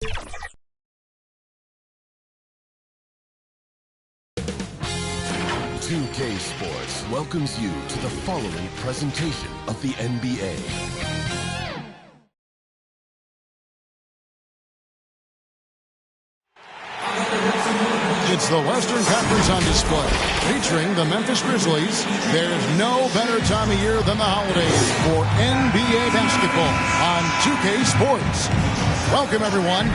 2K Sports welcomes you to the following presentation of the NBA. It's the Western Conference on display, featuring the Memphis Grizzlies. There's no better time of year than the holidays for NBA basketball on 2K Sports. Welcome, everyone.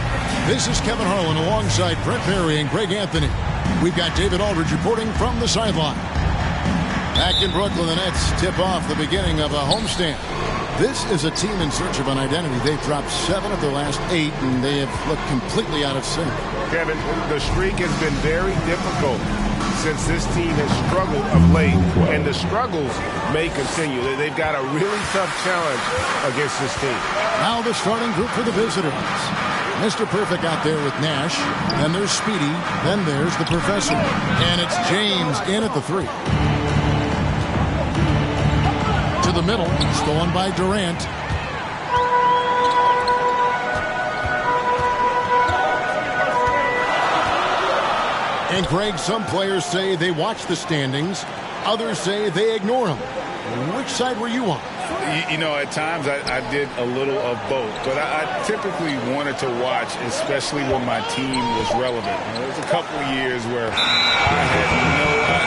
This is Kevin Harlan alongside Brett Perry and Greg Anthony. We've got David Aldridge reporting from the sideline. Back in Brooklyn, the Nets tip off the beginning of a homestand. This is a team in search of an identity. They've dropped 7 of their last 8, and they have looked completely out of sync. Kevin, the streak has been very difficult since this team has struggled of late, and the struggles may continue. They've got a really tough challenge against this team. Now the starting group for the visitors. Mr. Perfect out there with Nash. Then there's Speedy. Then there's the Professor. And it's James in at the 3. To the middle, stolen by Durant. And Greg, some players say they watch the standings. Others say they ignore them. Which side were you on? You know, at times I did a little of both, but I typically wanted to watch, especially when my team was relevant. There was a couple of years where I had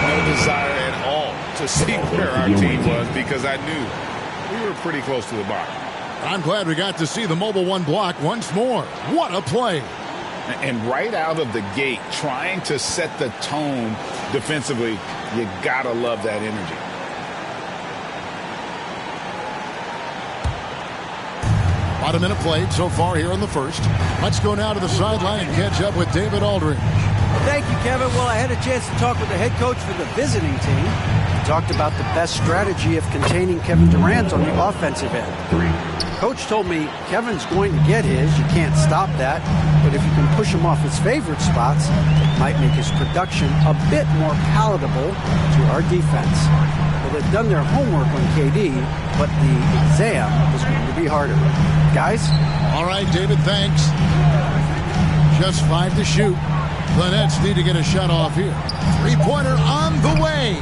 no desire at all to see where our team was because I knew we were pretty close to the bottom. I'm glad we got to see the Mobile One block once more. What a play. And right out of the gate, trying to set the tone defensively, you gotta love that energy. About a minute played so far here in the first. Let's go now to the sideline and catch up with David Aldridge. Thank you, Kevin. Well, I had a chance to talk with the head coach for the visiting team. He talked about the best strategy of containing Kevin Durant on the offensive end. Coach told me Kevin's going to get his. You can't stop that. But if you can push him off his favorite spots, it might make his production a bit more palatable to our defense. Well, they've done their homework on KD, but the exam is going to be harder. Guys? All right, David, thanks. Just 5 to shoot. The Nets need to get a shot off here. 3-pointer on the way.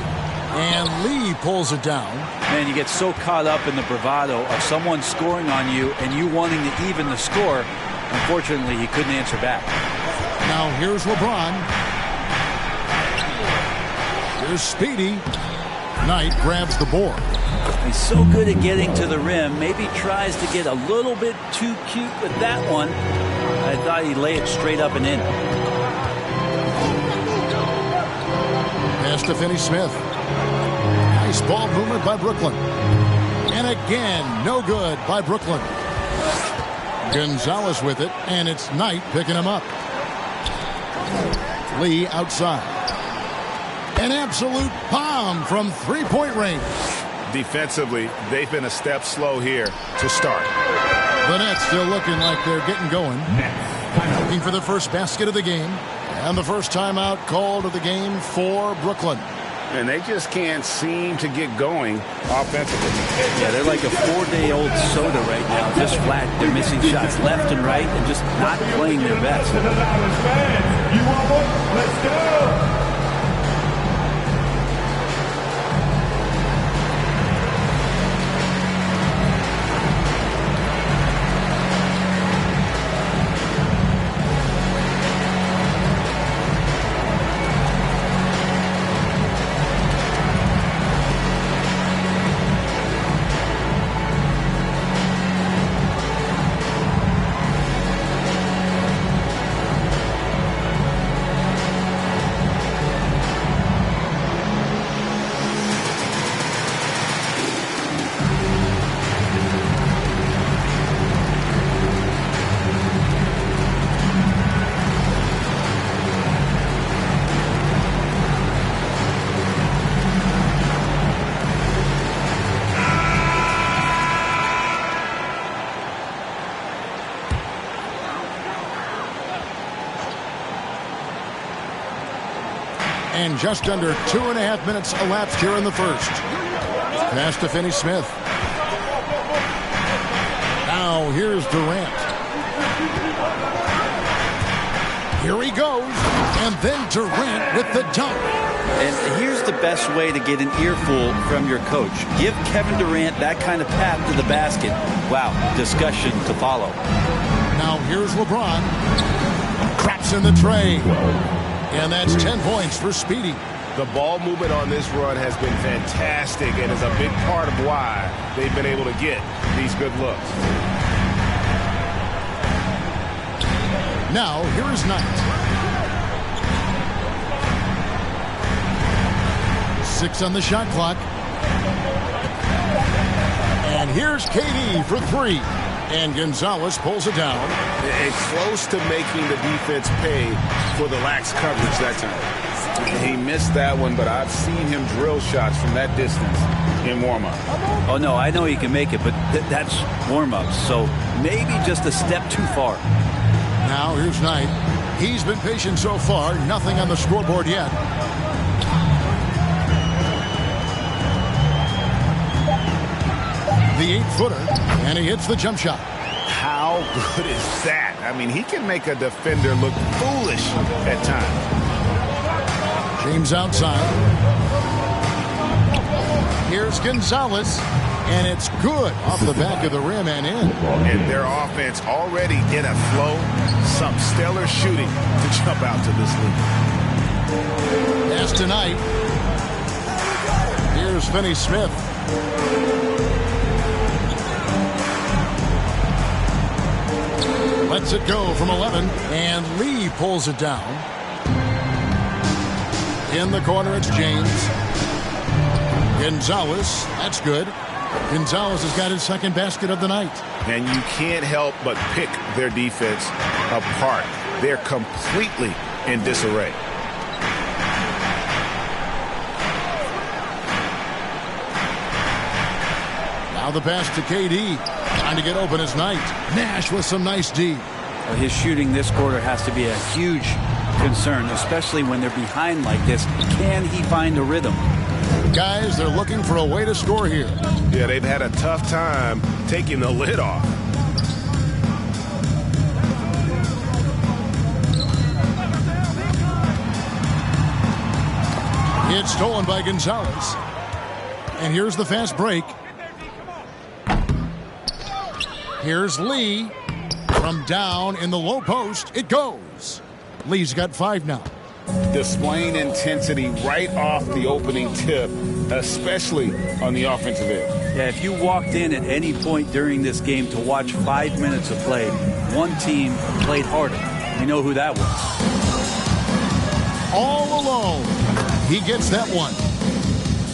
And Lee pulls it down. Man, you get so caught up in the bravado of someone scoring on you and you wanting to even the score. Unfortunately, he couldn't answer back. Now here's LeBron. Here's Speedy. Knight grabs the board. He's so good at getting to the rim. Maybe tries to get a little bit too cute with that one. I thought he'd lay it straight up and in. Pass to Finney-Smith. Nice ball movement by Brooklyn. And again, no good by Brooklyn. Gonzalez with it, and it's Knight picking him up. Lee outside. An absolute bomb from 3-point range. Defensively, they've been a step slow here to start. The Nets still looking like they're getting going. Looking for the first basket of the game. And the first timeout called of the game for Brooklyn. And they just can't seem to get going offensively. Yeah, they're like a 4-day-old soda right now. Just flat. They're missing shots left and right and just not playing their best. You want one? Let's go! And just under 2.5 minutes elapsed here in the first. Pass to Finney-Smith. Now here's Durant. Here he goes. And then Durant with the dunk. And here's the best way to get an earful from your coach. Give Kevin Durant that kind of path to the basket. Wow, discussion to follow. Now here's LeBron. Craps in the tray. And that's 10 points for Speedy. The ball movement on this run has been fantastic and is a big part of why they've been able to get these good looks. Now, here is Knight. 6 on the shot clock. And here's KD for 3. And Gonzalez pulls it down. And close to making the defense pay for the lax coverage that time. He missed that one, but I've seen him drill shots from that distance in warm-up. Oh, no, I know he can make it, but that's warm-ups. So maybe just a step too far. Now here's Knight. He's been patient so far. Nothing on the scoreboard yet. The 8-footer, and he hits the jump shot. How good is that? I mean, he can make a defender look foolish at times. James outside. Here's Gonzalez, and it's good off the back of the rim and in. And their offense already in a flow. Some stellar shooting to jump out to this lead. As tonight, here's Finney-Smith. Lets it go from 11, and Lee pulls it down. In the corner, it's James. Gonzalez, that's good. Gonzalez has got his second basket of the night. And you can't help but pick their defense apart. They're completely in disarray. Now the pass to KD. Trying to get open as Knight. Nash with some nice D. Well, his shooting this quarter has to be a huge concern, especially when they're behind like this. Can he find a rhythm? Guys, they're looking for a way to score here. Yeah, they've had a tough time taking the lid off. It's stolen by Gonzalez. And here's the fast break. Here's Lee. From down in the low post, it goes. Lee's got 5 now. Displaying intensity right off the opening tip, especially on the offensive end. Yeah, if you walked in at any point during this game to watch 5 minutes of play, one team played harder. We know who that was. All alone. He gets that one.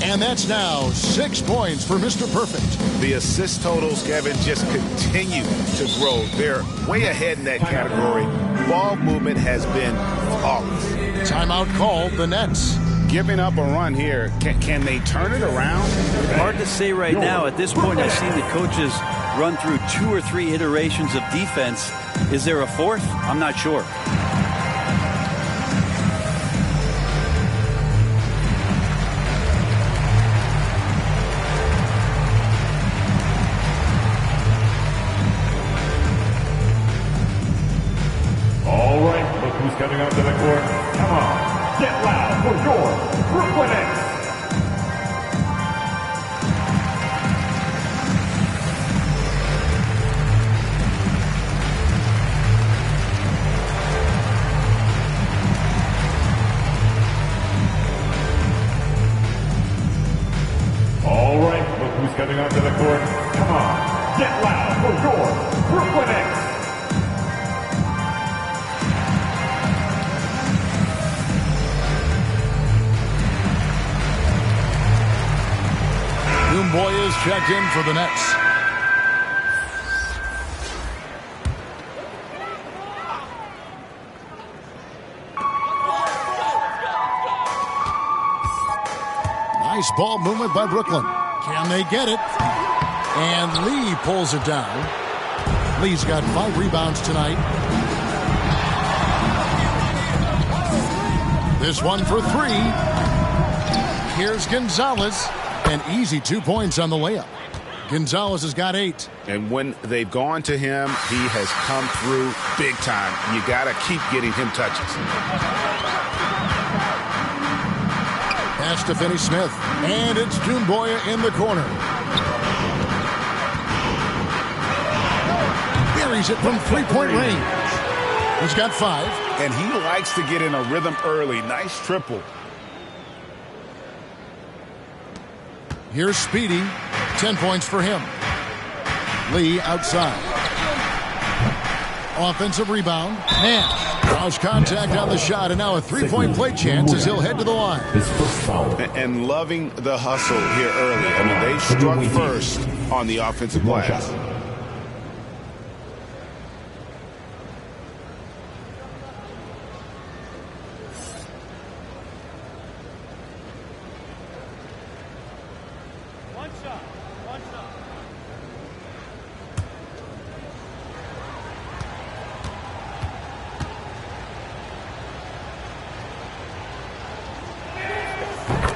And that's now 6 points for Mr. Perfect. The assist totals, Kevin, just continue to grow. They're way ahead in that category. Ball movement has been flawless. Timeout called, the Nets. Giving up a run here, can they turn it around? Hard to say right now. At this point, I've seen the coaches run through 2 or 3 iterations of defense. Is there a fourth? I'm not sure. Who's coming onto the court? Come on, get loud for your Brooklyn Nets. All right, look who's coming onto the court. Come on, get loud for your Brooklyn Nets. Boy is checked in for the Nets. Nice ball movement by Brooklyn. Can they get it? And Lee pulls it down. Lee's got 5 rebounds tonight. This one for 3. Here's Gonzalez. An easy 2 points on the layup. Gonzalez has got 8. And when they've gone to him, he has come through big time. You got to keep getting him touches. Pass to Finney-Smith. And it's Doumbouya in the corner. Buries it from three-point range. He's got 5. And he likes to get in a rhythm early. Nice triple. Here's Speedy. 10 points for him. Lee outside. Offensive rebound. Nash draws contact on the shot, and now a three-point play chance as he'll head to the line. His first foul. And loving the hustle here early. I mean, they struck first on the offensive glass.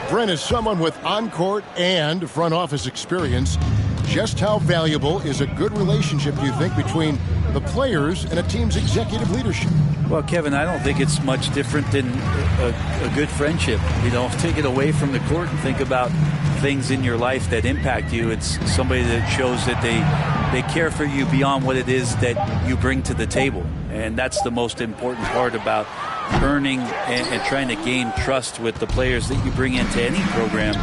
Brent is someone with on-court and front office experience. Just how valuable is a good relationship, do you think, between the players and a team's executive leadership? Well, Kevin, I don't think it's much different than a good friendship. You know, take it away from the court and think about things in your life that impact you. It's somebody that shows that they care for you beyond what it is that you bring to the table. And that's the most important part about earning and trying to gain trust with the players that you bring into any program,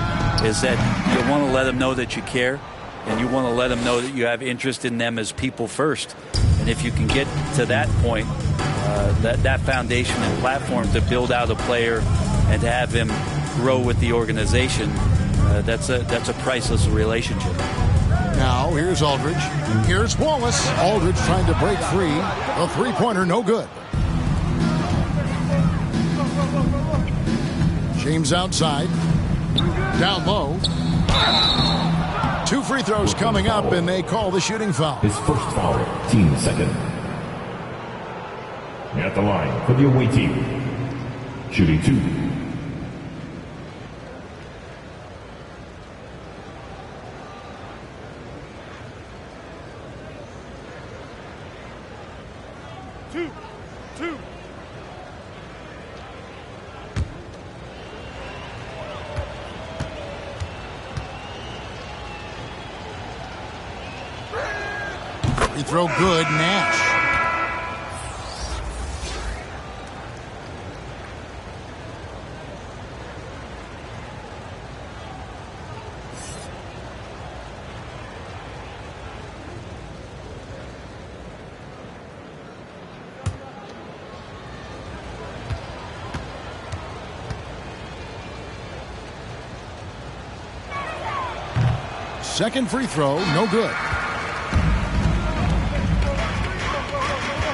is that you want to let them know that you care, and you want to let them know that you have interest in them as people first. And if you can get to that point, that foundation and platform to build out a player and to have him grow with the organization, that's a priceless relationship. Now here's Aldridge. Here's Wallace. Aldridge trying to break free. A three-pointer, no good. James outside. Down low. 2 free throws coming up, and they call the shooting foul. His first foul, team second. At the line for the away team, shooting 2. Free throw good, Nash. Second free throw, no good.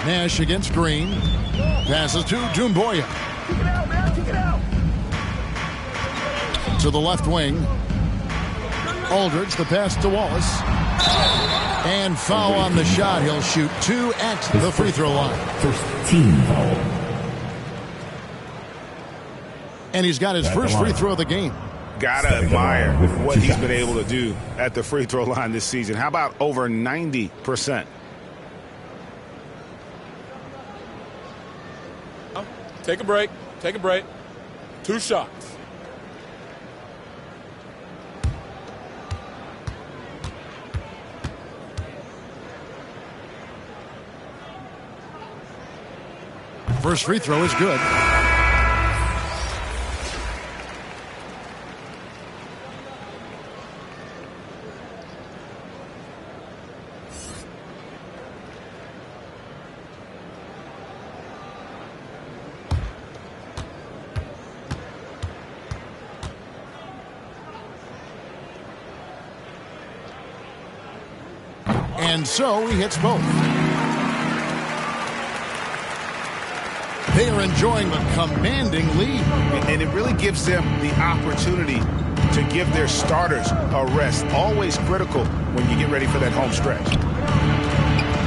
Nash against Green. Passes to Doumbouya. To the left wing. Aldridge, the pass to Wallace. And foul on the shot. He'll shoot 2 at the free throw line. First team foul. And he's got his first free throw of the game. Gotta admire what he's been able to do at the free throw line this season. How about over 90%? Take a break. Take a break. 2 shots. First free throw is good. And so he hits both. They are enjoying the commanding lead. And it really gives them the opportunity to give their starters a rest. Always critical when you get ready for that home stretch.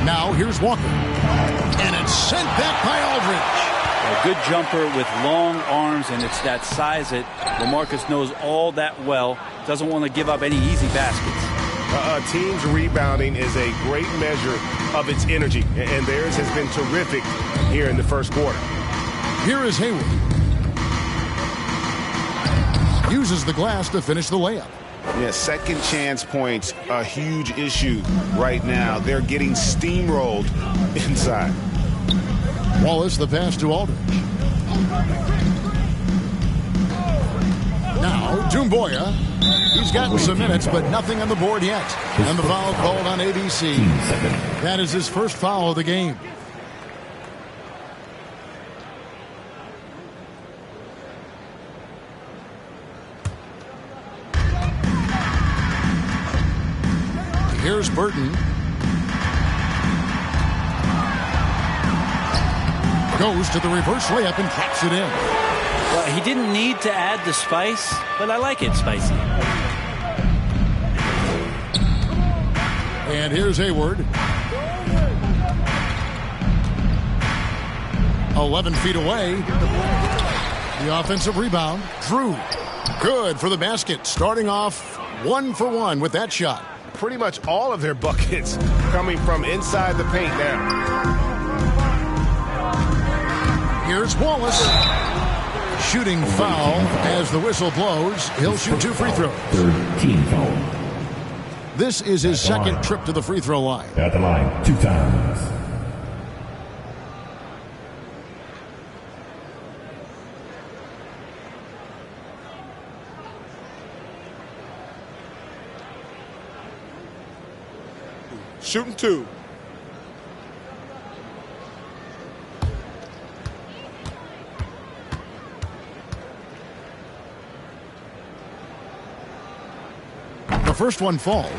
Now here's Walker. And it's sent back by Aldridge. A good jumper with long arms, and it's that size that LaMarcus knows all that well. Doesn't want to give up any easy baskets. A team's rebounding is a great measure of its energy, and theirs has been terrific here in the first quarter. Here is Hayward. Uses the glass to finish the layup. Yeah, second chance points, a huge issue right now. They're getting steamrolled inside. Wallace, the pass to Aldridge. Now, Doumbouya. He's gotten some minutes, but nothing on the board yet. And the foul called on ABC. That is his first foul of the game. Here's Burton. Goes to the reverse layup and traps it in. Well, he didn't need to add the spice, but I like it spicy. And here's Hayward. 11 feet away. The offensive rebound. Drew. Good for the basket. Starting off 1 for 1 with that shot. Pretty much all of their buckets coming from inside the paint now. Here's Wallace. Shooting foul as the whistle blows. He'll shoot 2 free throws. Third team foul. This is his second trip to the free throw line. At the line, 2 times. Shooting 2. The first one falls.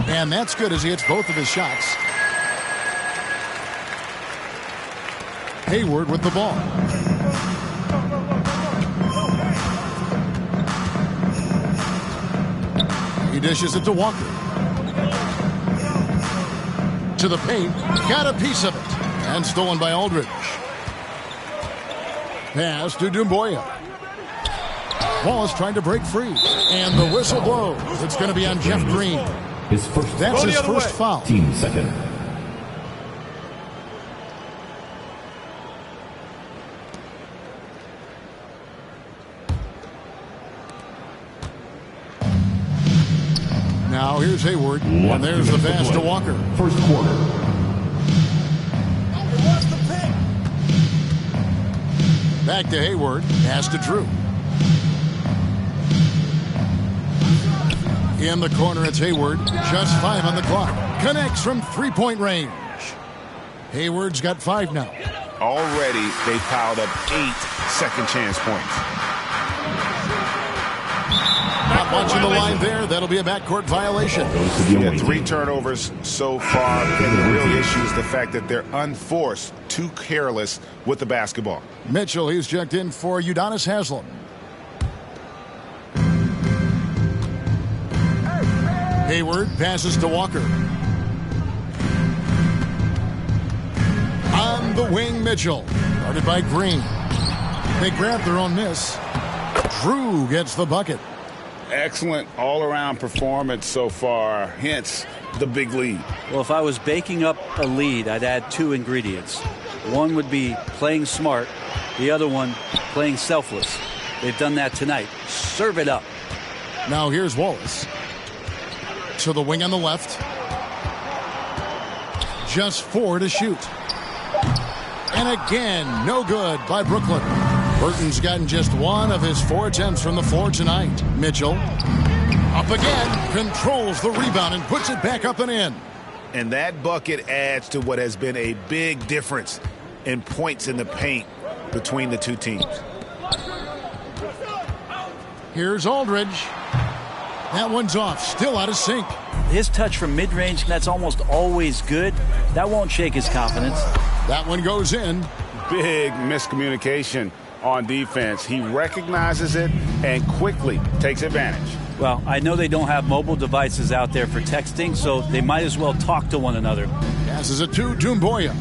And that's good as he hits both of his shots. Hayward with the ball. He dishes it to Walker. To the paint. Got a piece of it. And stolen by Aldridge. Pass to Doumbouya. Wallace trying to break free. And the whistle blows. It's going to be on Jeff Green. That's his first foul. Team second. Now here's Hayward. And there's the pass to Walker. First quarter. Back to Hayward. Pass to Drew. In the corner, it's Hayward. Just 5 on the clock. Connects from three-point range. Hayward's got 5 now. Already, they piled up 8 second chance points. Not watching the line there. That'll be a backcourt violation. Yeah, 3 turnovers so far. And the real issue is the fact that they're unforced, too careless with the basketball. Mitchell, he's checked in for Udonis Haslem. Hayward passes to Walker. On the wing, Mitchell. Guarded by Green. They grab their own miss. Drew gets the bucket. Excellent all-around performance so far, hence the big lead. Well, if I was baking up a lead, I'd add 2 ingredients. One would be playing smart. The other one, playing selfless. They've done that tonight. Serve it up. Now here's Wallace. To the wing on the left. Just 4 to shoot. And again, no good by Brooklyn. Burton's gotten just 1 of his 4 attempts from the floor tonight. Mitchell, up again, controls the rebound and puts it back up and in. And that bucket adds to what has been a big difference in points in the paint between the 2 teams. Here's Aldridge. That one's off, still out of sync. His touch from mid-range, that's almost always good. That won't shake his confidence. That one goes in. big miscommunication on defense. He recognizes it and quickly takes advantage. Well, I know they don't have mobile devices out there for texting, so they might as well talk to one another. Passes it to Doumbouya.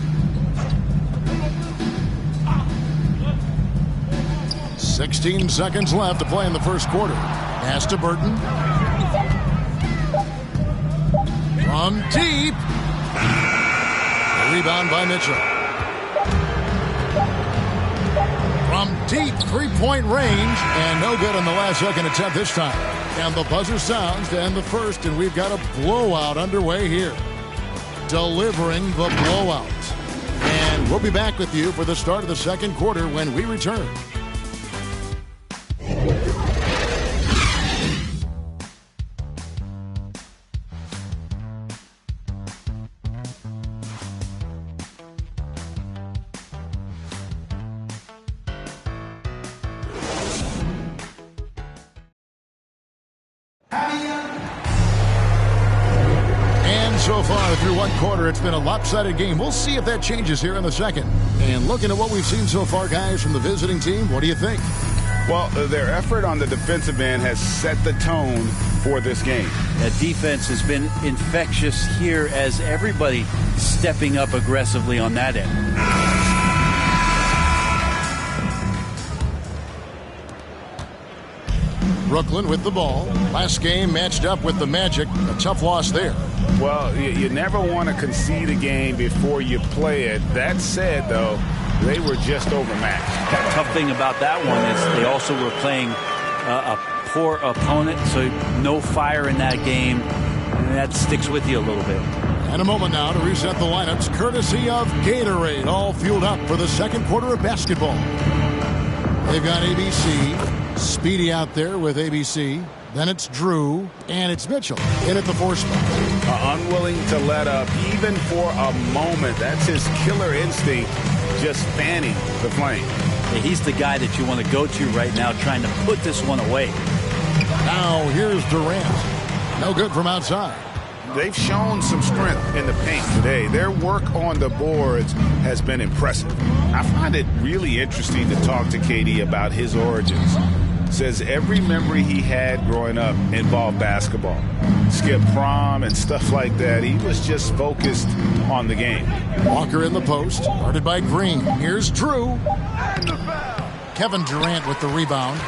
16 seconds left to play in the first quarter. Pass to Burton. From deep. Rebound by Mitchell. From deep three-point range, and no good on the last second attempt this time. And the buzzer sounds to end the first, and we've got a blowout underway here. Delivering the blowout. And we'll be back with you for the start of the second quarter when we return. So far through one quarter, it's been a lopsided game. We'll see if that changes here in the second. And looking at what we've seen so far, guys, from the visiting team, what do you think? Well, their effort on the defensive end has set the tone for this game. That defense has been infectious here as everybody stepping up aggressively on that end. Brooklyn with the ball. Last game matched up with the Magic. A tough loss there. Well, you never want to concede a game before you play it. That said, though, they were just overmatched. The tough thing about that one is they also were playing a poor opponent, so no fire in that game. And that sticks with you a little bit. And a moment now to reset the lineups, courtesy of Gatorade, all fueled up for the second quarter of basketball. They've got ABC, Speedy out there with ABC. Then it's Drew, and it's Mitchell in at the 4 spot. Unwilling to let up, even for a moment. That's his killer instinct, just fanning the flame. Yeah, he's the guy that you want to go to right now, trying to put this one away. Now here's Durant. No good from outside. They've shown some strength in the paint today. Their work on the boards has been impressive. I find it really interesting to talk to KD about his origins. Says every memory he had growing up involved basketball. Skip prom and stuff like that. He was just focused on the game. Walker in the post, guarded by Green. Here's Drew. Kevin Durant with the rebound.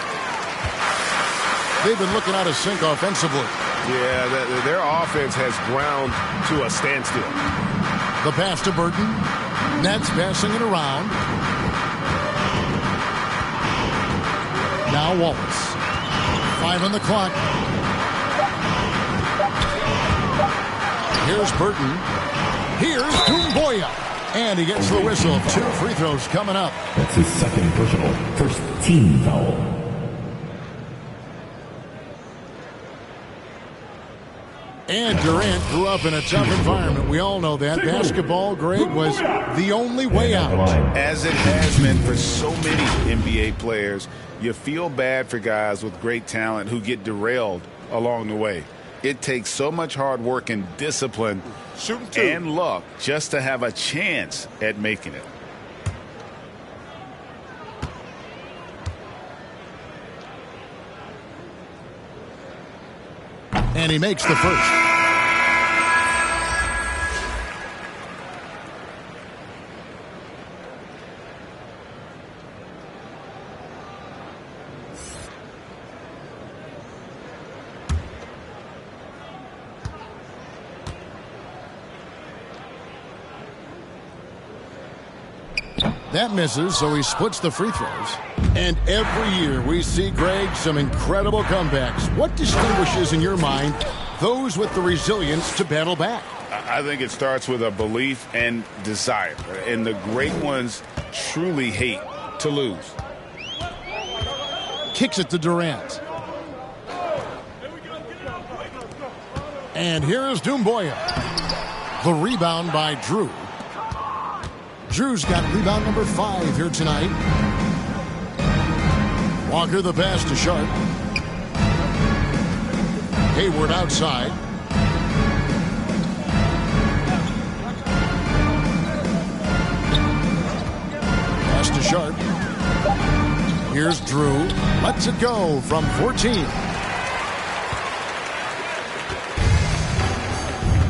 They've been looking out of sync offensively. Yeah, their offense has ground to a standstill. The pass to Burton. Nets passing it around. Now Wallace. 5 on the clock. Here's Burton. Here's Doumbouya. And he gets the whistle. 2 free throws coming up. That's his second personal, first team foul. And Durant grew up in a tough environment. We all know that. Basketball, Greg, was the only way out. As it has been for so many NBA players, you feel bad for guys with great talent who get derailed along the way. It takes so much hard work and discipline and luck just to have a chance at making it. And he makes the first. That misses, so he splits the free throws. And every year we see, Greg, some incredible comebacks. What distinguishes, in your mind, those with the resilience to battle back? I think it starts with a belief and desire. And the great ones truly hate to lose. Kicks it to Durant. And here is Doumbouya. The rebound by Drew. Drew's got rebound number 5 here tonight. Walker the pass to Sharp. Hayward outside. Pass to Sharp. Here's Drew. Lets it go from 14.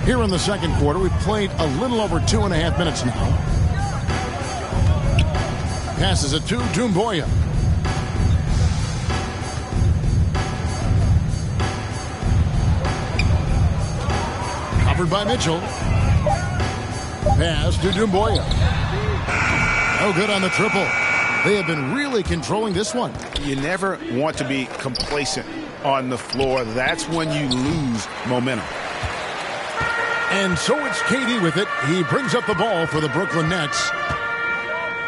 Here in the second quarter, we've played a little over 2.5 minutes now. Passes it to Doumbouya. Covered by Mitchell. Pass to Doumbouya. No good on the triple. They have been really controlling this one. You never want to be complacent on the floor. That's when you lose momentum. And so it's KD with it. He brings up the ball for the Brooklyn Nets.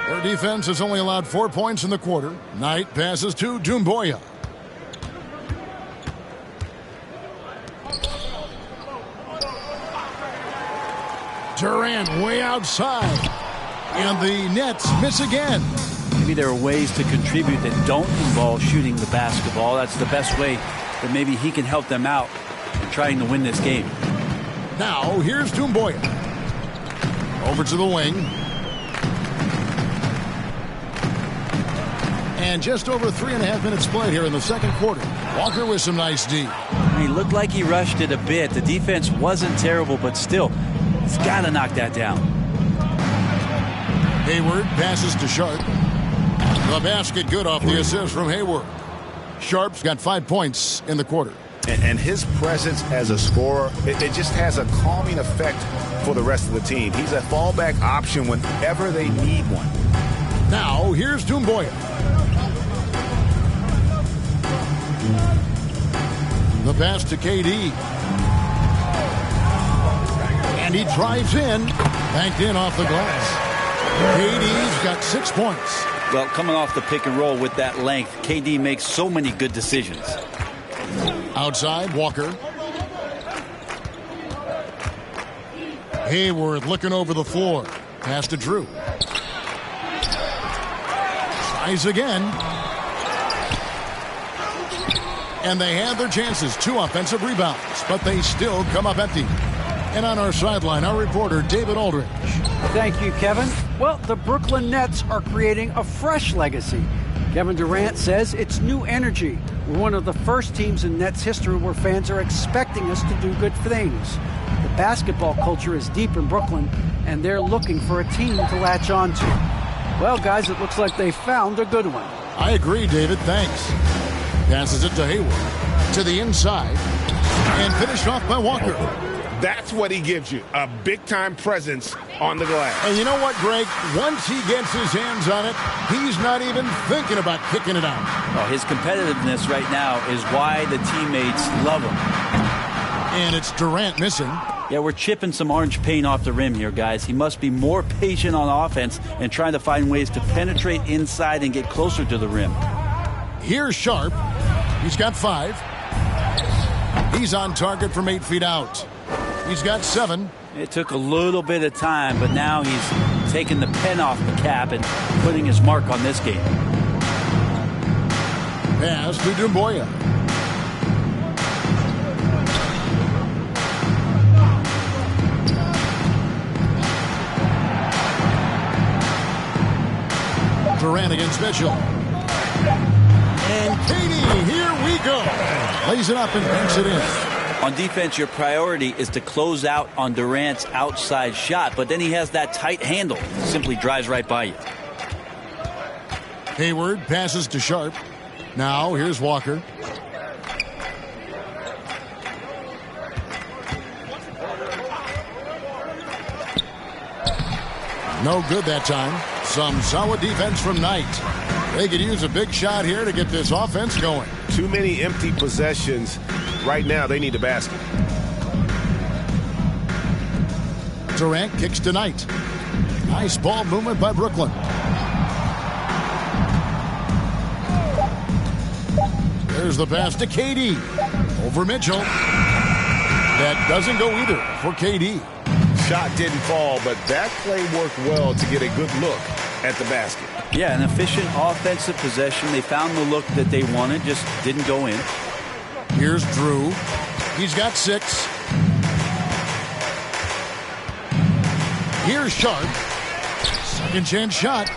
Their defense has only allowed 4 points in the quarter. Knight passes to Doumbouya. Durant way outside. And the Nets miss again. Maybe there are ways to contribute that don't involve shooting the basketball. That's the best way that maybe he can help them out in trying to win this game. Now, here's Doumbouya. Over to the wing. And just over 3.5 minutes played here in the second quarter. Walker with some nice D. He looked like he rushed it a bit. The defense wasn't terrible, but still, he's got to knock that down. Hayward passes to Sharp. The basket good off the assist from Hayward. Sharp's got 5 points in the quarter. And his presence as a scorer, it just has a calming effect for the rest of the team. He's a fallback option whenever they need one. Now, here's Doumbouya. The pass to KD. And he drives in. Banked in off the glass. KD's got 6 points. Well, coming off the pick and roll with that length, KD makes so many good decisions. Outside, Walker. Hayward looking over the floor. Pass to Drew. Tries again. And they had their chances. 2 offensive rebounds, but they still come up empty. And on our sideline, our reporter, David Aldridge. Thank you, Kevin. Well, the Brooklyn Nets are creating a fresh legacy. Kevin Durant says it's new energy. We're one of the first teams in Nets history where fans are expecting us to do good things. The basketball culture is deep in Brooklyn, and they're looking for a team to latch on to. Well, guys, it looks like they found a good one. I agree, David. Thanks. Passes it to Hayward. To the inside. And finished off by Walker. That's what he gives you, a big-time presence on the glass. And you know what, Greg? Once he gets his hands on it, he's not even thinking about kicking it out. Oh, his competitiveness right now is why the teammates love him. And it's Durant missing. Yeah, we're chipping some orange paint off the rim here, guys. He must be more patient on offense and trying to find ways to penetrate inside and get closer to the rim. Here's Sharp. He's got 5. He's on target from 8 feet out. He's got 7. It took a little bit of time, but now he's taking the pen off the cap and putting his mark on this game. Pass to Doumbouya. Durant against Mitchell. And KD, here we go. Lays it up and banks it in. On defense, your priority is to close out on Durant's outside shot, but then he has that tight handle. Simply drives right by you. Hayward passes to Sharp. Now here's Walker. No good that time. Some solid defense from Knight. They could use a big shot here to get this offense going. Too many empty possessions. Right now, they need a basket. Durant kicks to Knight. Nice ball movement by Brooklyn. There's the pass to KD. Over Mitchell. That doesn't go either for KD. Shot didn't fall, but that play worked well to get a good look at the basket. Yeah, an efficient offensive possession. They found the look that they wanted, just didn't go in. Here's Drew. He's got 6. Here's Sharp. Second chance shot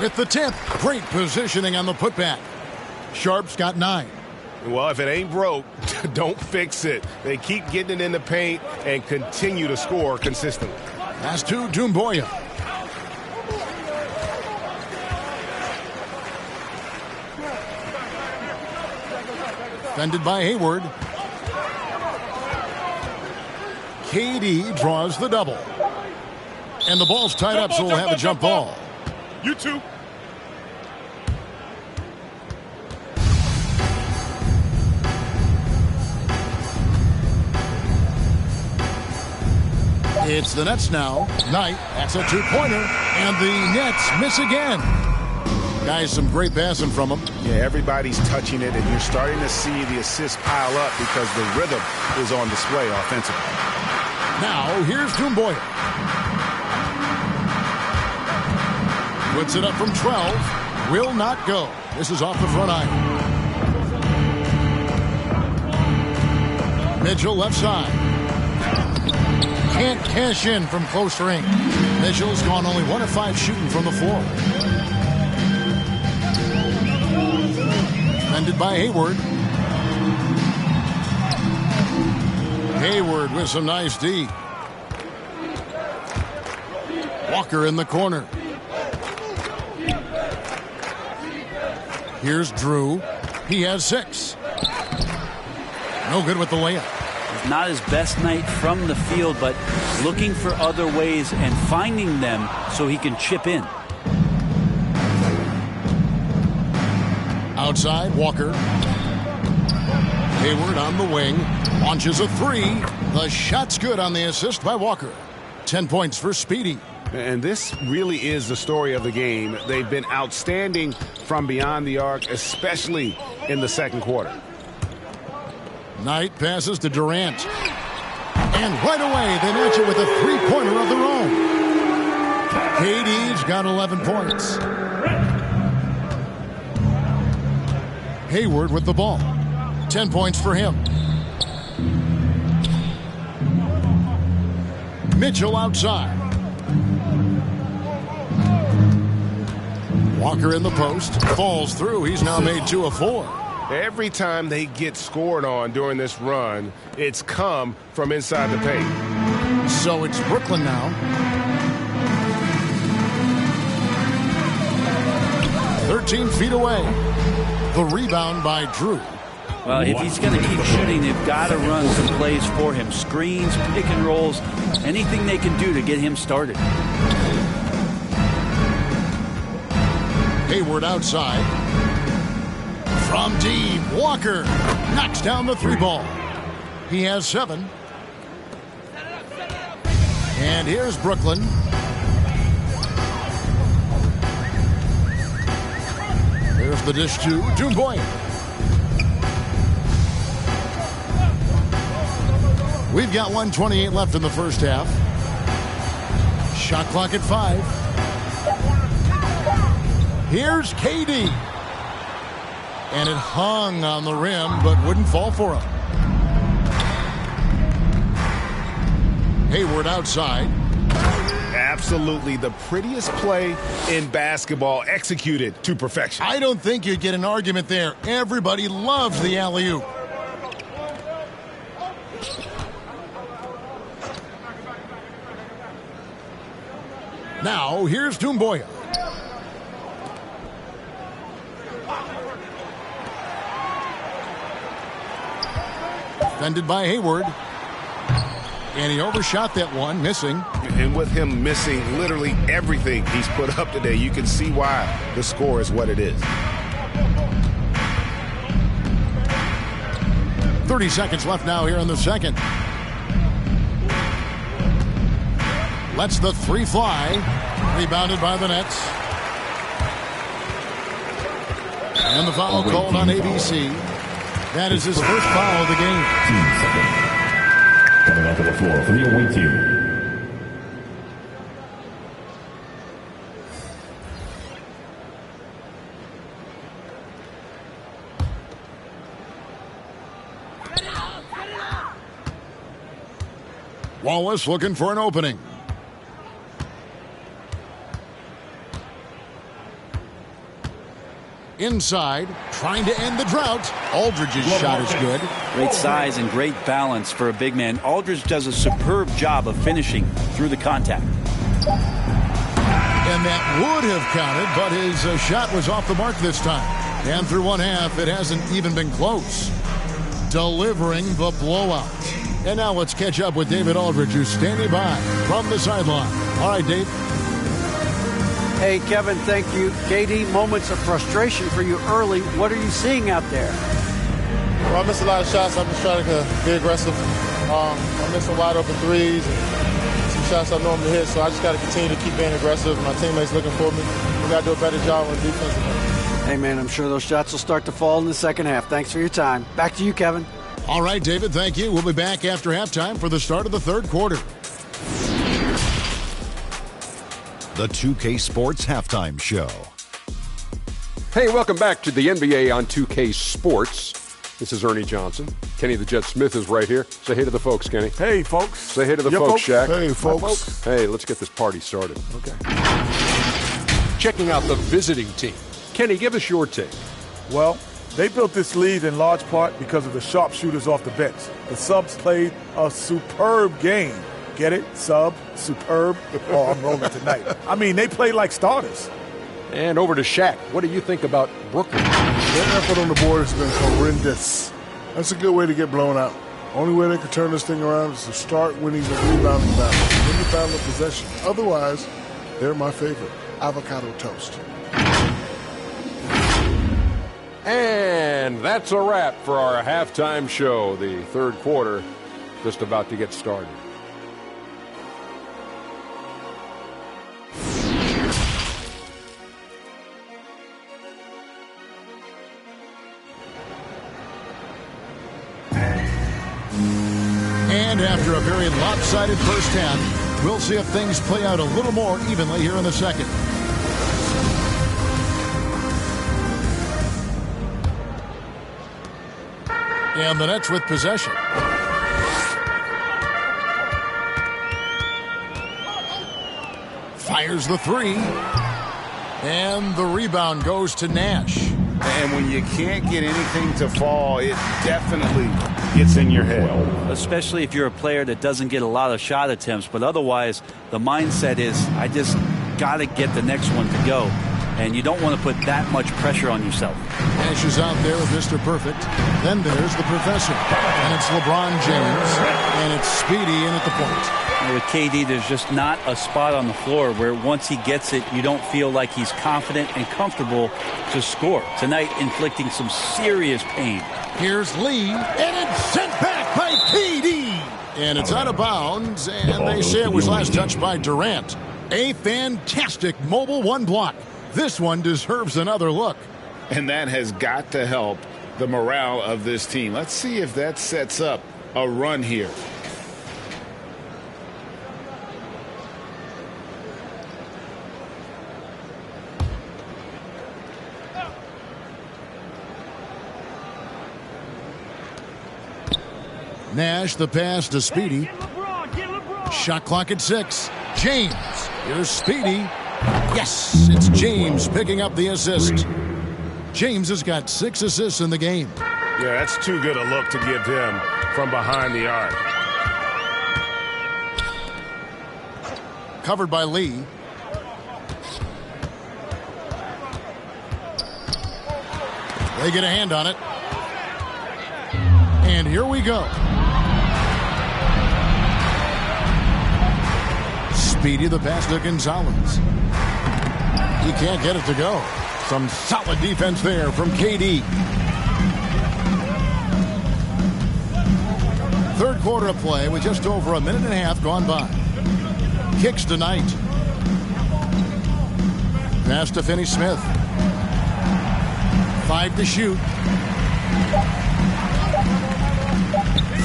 with the tip. Great positioning on the putback. Sharp's got 9. Well, if it ain't broke, don't fix it. They keep getting it in the paint and continue to score consistently. Pass to Doumbouya. Defended by Hayward. KD draws the double. And the ball's tied up, so we'll have a jump ball. You too. It's the Nets now. Knight, that's a two-pointer, and the Nets miss again. Guys, some great passing from them. Yeah, everybody's touching it, and you're starting to see the assists pile up because the rhythm is on display offensively. Now, here's Doumbouya. Puts it up from 12. Will not go. This is off the front iron. Mitchell left side. Can't cash in from close range. Mitchell's gone only 1 of 5 shooting from the floor. Defended by Hayward. Hayward with some nice D. Walker in the corner. Here's Drew. He has 6. No good with the layup. Not his best night from the field, but looking for other ways and finding them so he can chip in. Outside, Walker. Hayward on the wing. Launches a 3. The shot's good on the assist by Walker. 10 points for Speedy. And this really is the story of the game. They've been outstanding from beyond the arc, especially in the second quarter. Knight passes to Durant. And right away, they match it with a three-pointer of their own. KD's got 11 points. Hayward with the ball. 10 points for him. Mitchell outside. Walker in the post. Falls through. He's now made 2 of 4. Every time they get scored on during this run, it's come from inside the paint. So it's Brooklyn now. 13 feet away. The rebound by Drew. Well, if he's going to keep shooting, they've got to run some plays for him. Screens, pick and rolls, anything they can do to get him started. Hayward outside. From deep, Walker knocks down the 3-ball. He has 7. And here's Brooklyn. There's the dish to Doumbouya. We've got 1:28 left in the first half. Shot clock at 5. Here's KD. And it hung on the rim, but wouldn't fall for him. Hayward outside. Absolutely the prettiest play in basketball, executed to perfection. I don't think you'd get an argument there. Everybody loves the alley-oop. Now, here's Doumbouya. Defended by Hayward. And he overshot that one, missing. And with him missing literally everything he's put up today, you can see why the score is what it is. 30 seconds left now here in the second. Lets the 3 fly. Rebounded by the Nets. And the foul called on ABC. That is his first foul of the game. Coming onto the floor for the away team. Wallace looking for an opening. Inside, trying to end the drought. Aldridge's shot is good. Great size and great balance for a big man. Aldridge does a superb job of finishing through the contact. And that would have counted, but his shot was off the mark this time. And through one half, it hasn't even been close. Delivering the blowout. And now let's catch up with David Aldridge, who's standing by from the sideline. All right, Dave. Hey, Kevin, thank you. KD, moments of frustration for you early. What are you seeing out there? Well, I missed a lot of shots. I'm just trying to be aggressive. I missed some wide open threes and some shots I normally hit, so I just got to continue to keep being aggressive. My teammates looking for me. We got to do a better job on defense. Hey, man, I'm sure those shots will start to fall in the second half. Thanks for your time. Back to you, Kevin. All right, David, thank you. We'll be back after halftime for the start of the third quarter. The 2K Sports Halftime Show. Hey, welcome back to the NBA on 2K Sports. This is Ernie Johnson. Kenny the Jet Smith is right here. Say hey to the folks, Kenny. Hey, folks. Say hey to the folks, Shaq. Hey, folks. Hey, let's get this party started. Okay. Checking out the visiting team. Kenny, give us your take. Well, they built this lead in large part because of the sharpshooters off the bench. The subs played a superb game. Get it? Sub, superb. Oh, I'm rolling tonight. I mean, they play like starters. And over to Shaq. What do you think about Brooklyn? Their effort on the board has been horrendous. That's a good way to get blown out. Only way they can turn this thing around is to start winning the rebounding battle. Win the battle of possession. Otherwise, they're my favorite. Avocado toast. And that's a wrap for our halftime show. The third quarter just about to get started. And after a very lopsided first half, we'll see if things play out a little more evenly here in the second. And the Nets with possession. Fires the three. And the rebound goes to Nash. And when you can't get anything to fall, it definitely gets in your head. Especially if you're a player that doesn't get a lot of shot attempts. But otherwise, the mindset is, I just got to get the next one to go. And you don't want to put that much pressure on yourself. Nash is out there with Mr. Perfect. Then there's the professor. And it's LeBron James. And it's Speedy in at the point. And with KD, there's just not a spot on the floor where once he gets it, you don't feel like he's confident and comfortable to score. Tonight, inflicting some serious pain. Here's Lee. And it's sent back by KD. And it's out of bounds. And they say it was last touched by Durant. A fantastic mobile one block. This one deserves another look. And that has got to help the morale of this team. Let's see if that sets up a run here. Nash, the pass to Speedy. Shot clock at 6. James. Here's Speedy. Yes, it's James picking up the assist. James has got 6 assists in the game. Yeah, that's too good a look to give him from behind the arc. Covered by Lee. They get a hand on it. And here we go. Speedy, the pass to Gonzalez. He can't get it to go. Some solid defense there from KD. Third quarter of play with just over a minute and a half gone by. Kicks to Knight. Pass to Finney-Smith. 5 to shoot.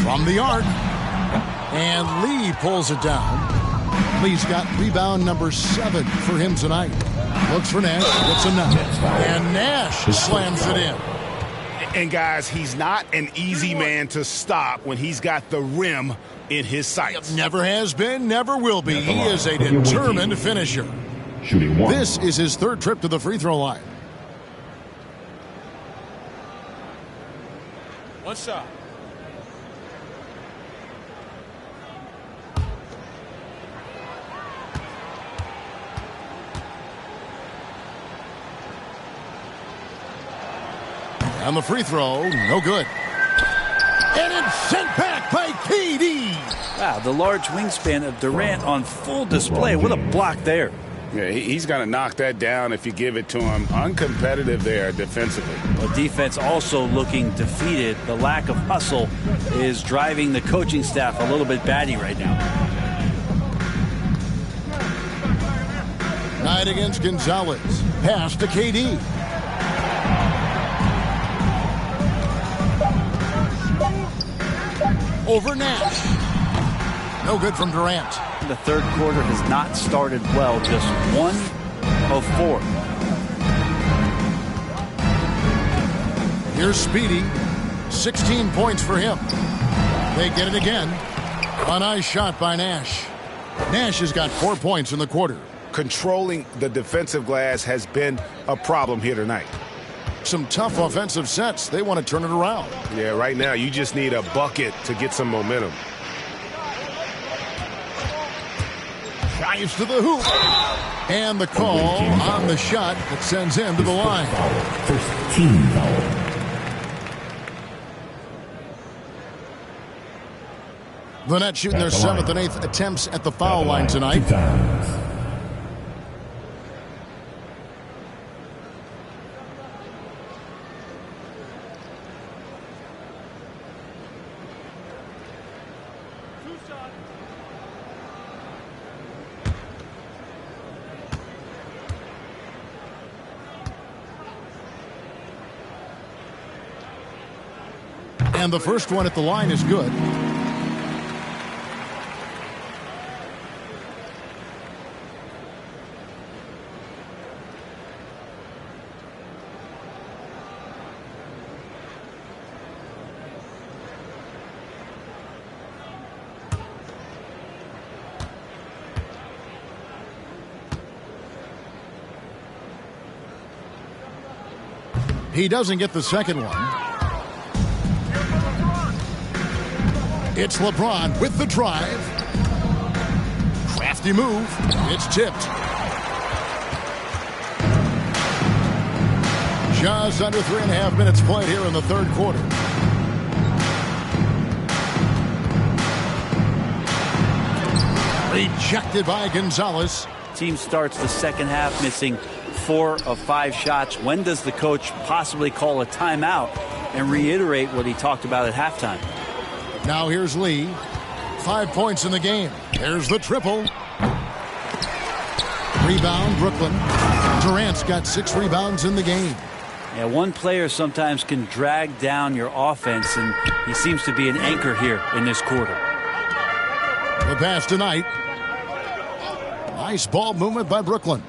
From the arc. And Lee pulls it down. Lee's got rebound number 7 for him tonight. Looks for Nash, gets a nut. And Nash slams it in. And guys, he's not an easy man to stop when he's got the rim in his sights. Never has been, never will be. He is a determined finisher. Shooting 1. This is his third trip to the free throw line. One shot. And the free throw, no good. And it's sent back by KD. Wow, the large wingspan of Durant on full display. What a block there. Yeah, he's going to knock that down if you give it to him. Uncompetitive there defensively. Well, defense also looking defeated. The lack of hustle is driving the coaching staff a little bit batty right now. Knight against Gonzalez. Pass to KD. Over Nash. No good from Durant. The third quarter has not started well. Just 1 of 4. Here's Speedy. 16 points for him. They get it again. A nice shot by Nash. Nash has got 4 points in the quarter. Controlling the defensive glass has been a problem here tonight. Some tough offensive sets. They want to turn it around. Yeah, right now you just need a bucket to get some momentum. Drives to the hoop. And the call on the shot that sends him to the line. First team foul. The Nets shooting their 7th and 8th attempts at the foul line tonight. And the first one at the line is good. He doesn't get the second one. It's LeBron with the drive. Crafty move. It's tipped. Just under 3.5 minutes played here in the third quarter. Rejected by Gonzalez. Team starts the second half missing 4 of 5 shots. When does the coach possibly call a timeout and reiterate what he talked about at halftime? Now here's Lee. 5 points in the game. There's the triple. Rebound, Brooklyn. Durant's got 6 rebounds in the game. Yeah, one player sometimes can drag down your offense, and he seems to be an anchor here in this quarter. The pass tonight. Nice ball movement by Brooklyn.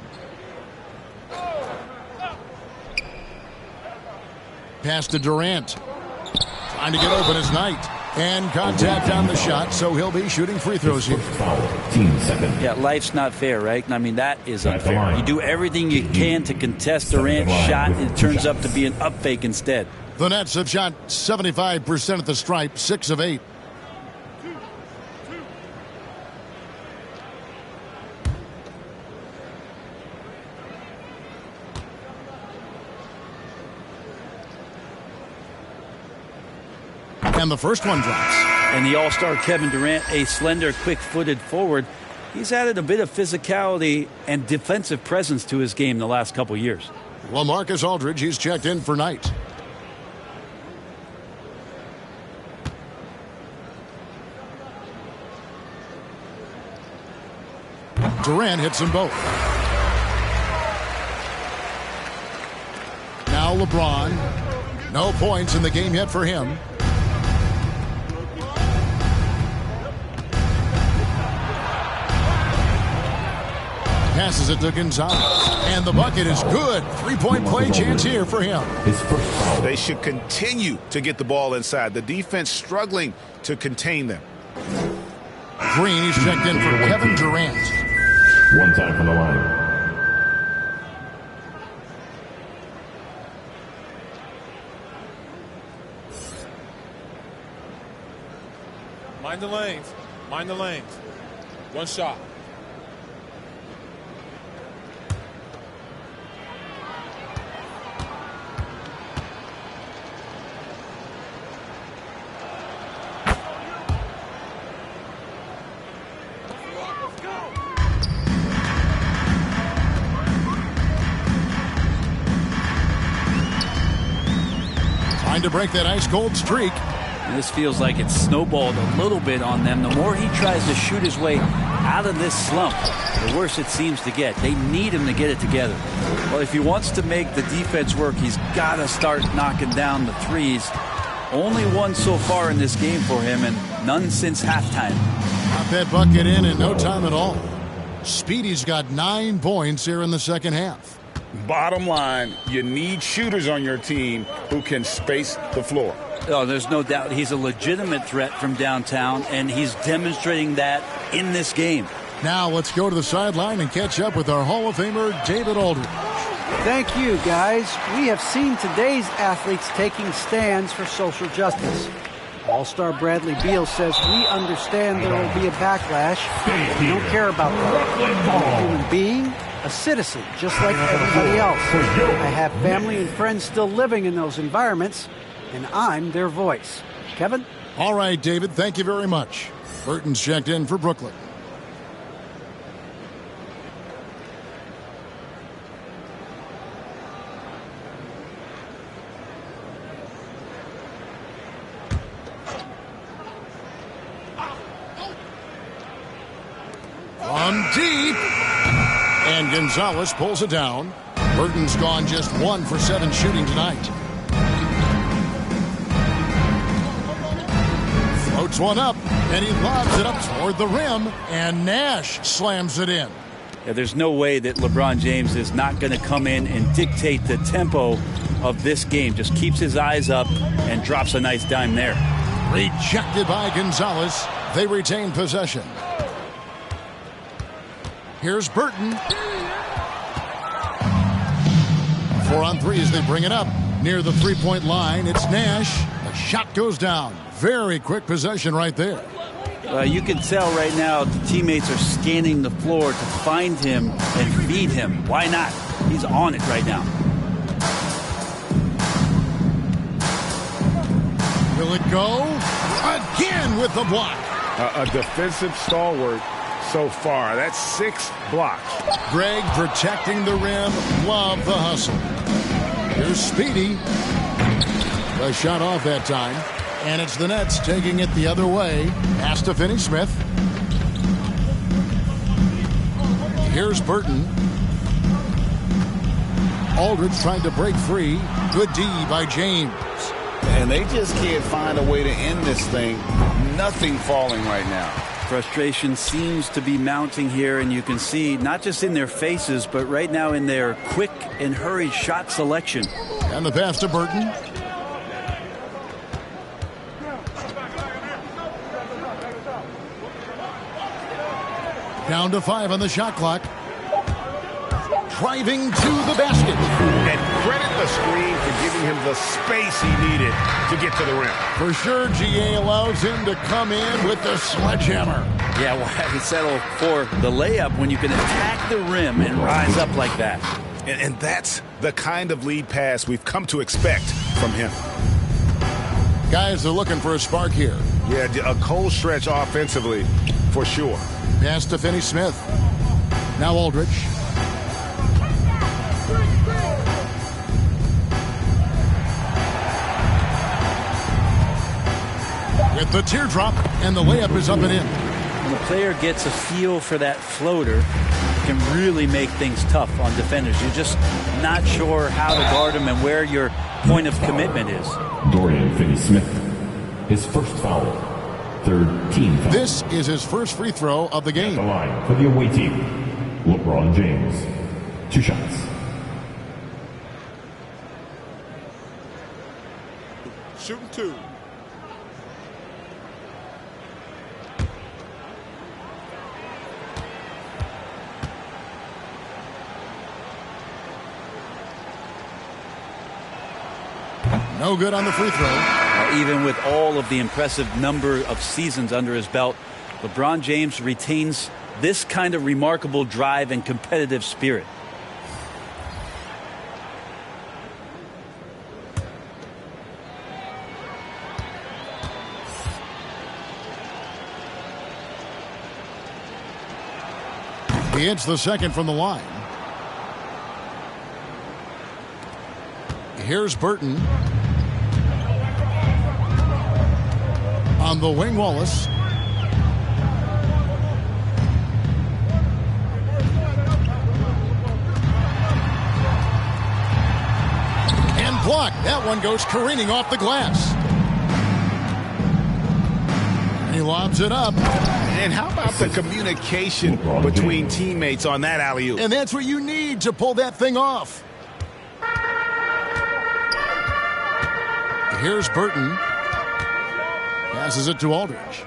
Pass to Durant. Trying to get open as Knight. And contact on the shot, so he'll be shooting free throws here. Yeah, life's not fair, right? I mean, that is unfair. You do everything you can to contest Durant's shot, and it turns up to be an up fake instead. The Nets have shot 75% at the stripe, 6 of 8. And the first one drops. And the all-star Kevin Durant, a slender, quick-footed forward, he's added a bit of physicality and defensive presence to his game the last couple years. LaMarcus Aldridge, he's checked in for Knight. Durant hits them both. Now LeBron. No points in the game yet for him. Passes it to Gonzalez. And the bucket is good. 3-point play chance here for him. They should continue to get the ball inside. The defense struggling to contain them. Green is checked in for Kevin Durant. One time from the line. Mind the lanes. Mind the lanes. One shot. Trying to break that ice-cold streak. And this feels like it's snowballed a little bit on them. The more he tries to shoot his way out of this slump, the worse it seems to get. They need him to get it together. Well, if he wants to make the defense work, he's got to start knocking down the threes. Only one so far in this game for him, and none since halftime. Got that bucket in no time at all. Speedy's got 9 points here in the second half. Bottom line, you need shooters on your team who can space the floor. Oh, there's no doubt he's a legitimate threat from downtown, and he's demonstrating that in this game. Now let's go to the sideline and catch up with our Hall of Famer, David Aldridge. Thank you, guys. We have seen today's athletes taking stands for social justice. All-star Bradley Beal says we understand there will be a backlash. We don't care about that. I'm a human being, a citizen, just like everybody else. I have family and friends still living in those environments, and I'm their voice. Kevin? All right, David, thank you very much. Burton's checked in for Brooklyn. From deep. And Gonzalez pulls it down. Burton's gone just 1 for 7 shooting tonight. Floats one up, and he lobs it up toward the rim, and Nash slams it in. Yeah, there's no way that LeBron James is not going to come in and dictate the tempo of this game. Just keeps his eyes up and drops a nice dime there. Rejected by Gonzalez. They retain possession. Here's Burton. 4 on 3 as they bring it up. Near the three-point line, it's Nash. The shot goes down. Very quick possession right there. You can tell right now the teammates are scanning the floor to find him and feed him. Why not? He's on it right now. Will it go? Again with the block. A defensive stalwart so far. That's 6 blocks. Greg protecting the rim. Love the hustle. Here's Speedy. The shot off that time. And it's the Nets taking it the other way. Has to finish Smith. Here's Burton. Aldridge trying to break free. Good D by James. And they just can't find a way to end this thing. Nothing falling right now. Frustration seems to be mounting here, and you can see not just in their faces, but right now in their quick and hurried shot selection. And the pass to Burton. Down to 5 on the shot clock. Driving to the basket. And credit the screen for giving him the space he needed to get to the rim. For sure, GA allows him to come in with the sledgehammer. Yeah, well, I would settle for the layup when you can attack the rim and rise up like that. And that's the kind of lead pass we've come to expect from him. Guys are looking for a spark here. Yeah, a cold stretch offensively, for sure. Pass to Finney Smith. Now Aldridge. With the teardrop, and the layup is up and in. When the player gets a feel for that floater, it can really make things tough on defenders. You're just not sure how to guard them and where your point of commitment is. Dorian Finney-Smith, his first foul, third team foul. This is his first free throw of the game. At the line for the away team, LeBron James. 2 shots. Shooting 2. No good on the free throw. Even with all of the impressive number of seasons under his belt, LeBron James retains this kind of remarkable drive and competitive spirit. He hits the second from the line. Here's Burton. On the wing, Wallace. And blocked. That one goes careening off the glass. He lobs it up. And how about the communication between teammates on that alley-oop? And that's what you need to pull that thing off. Here's Burton. Passes it to Aldridge.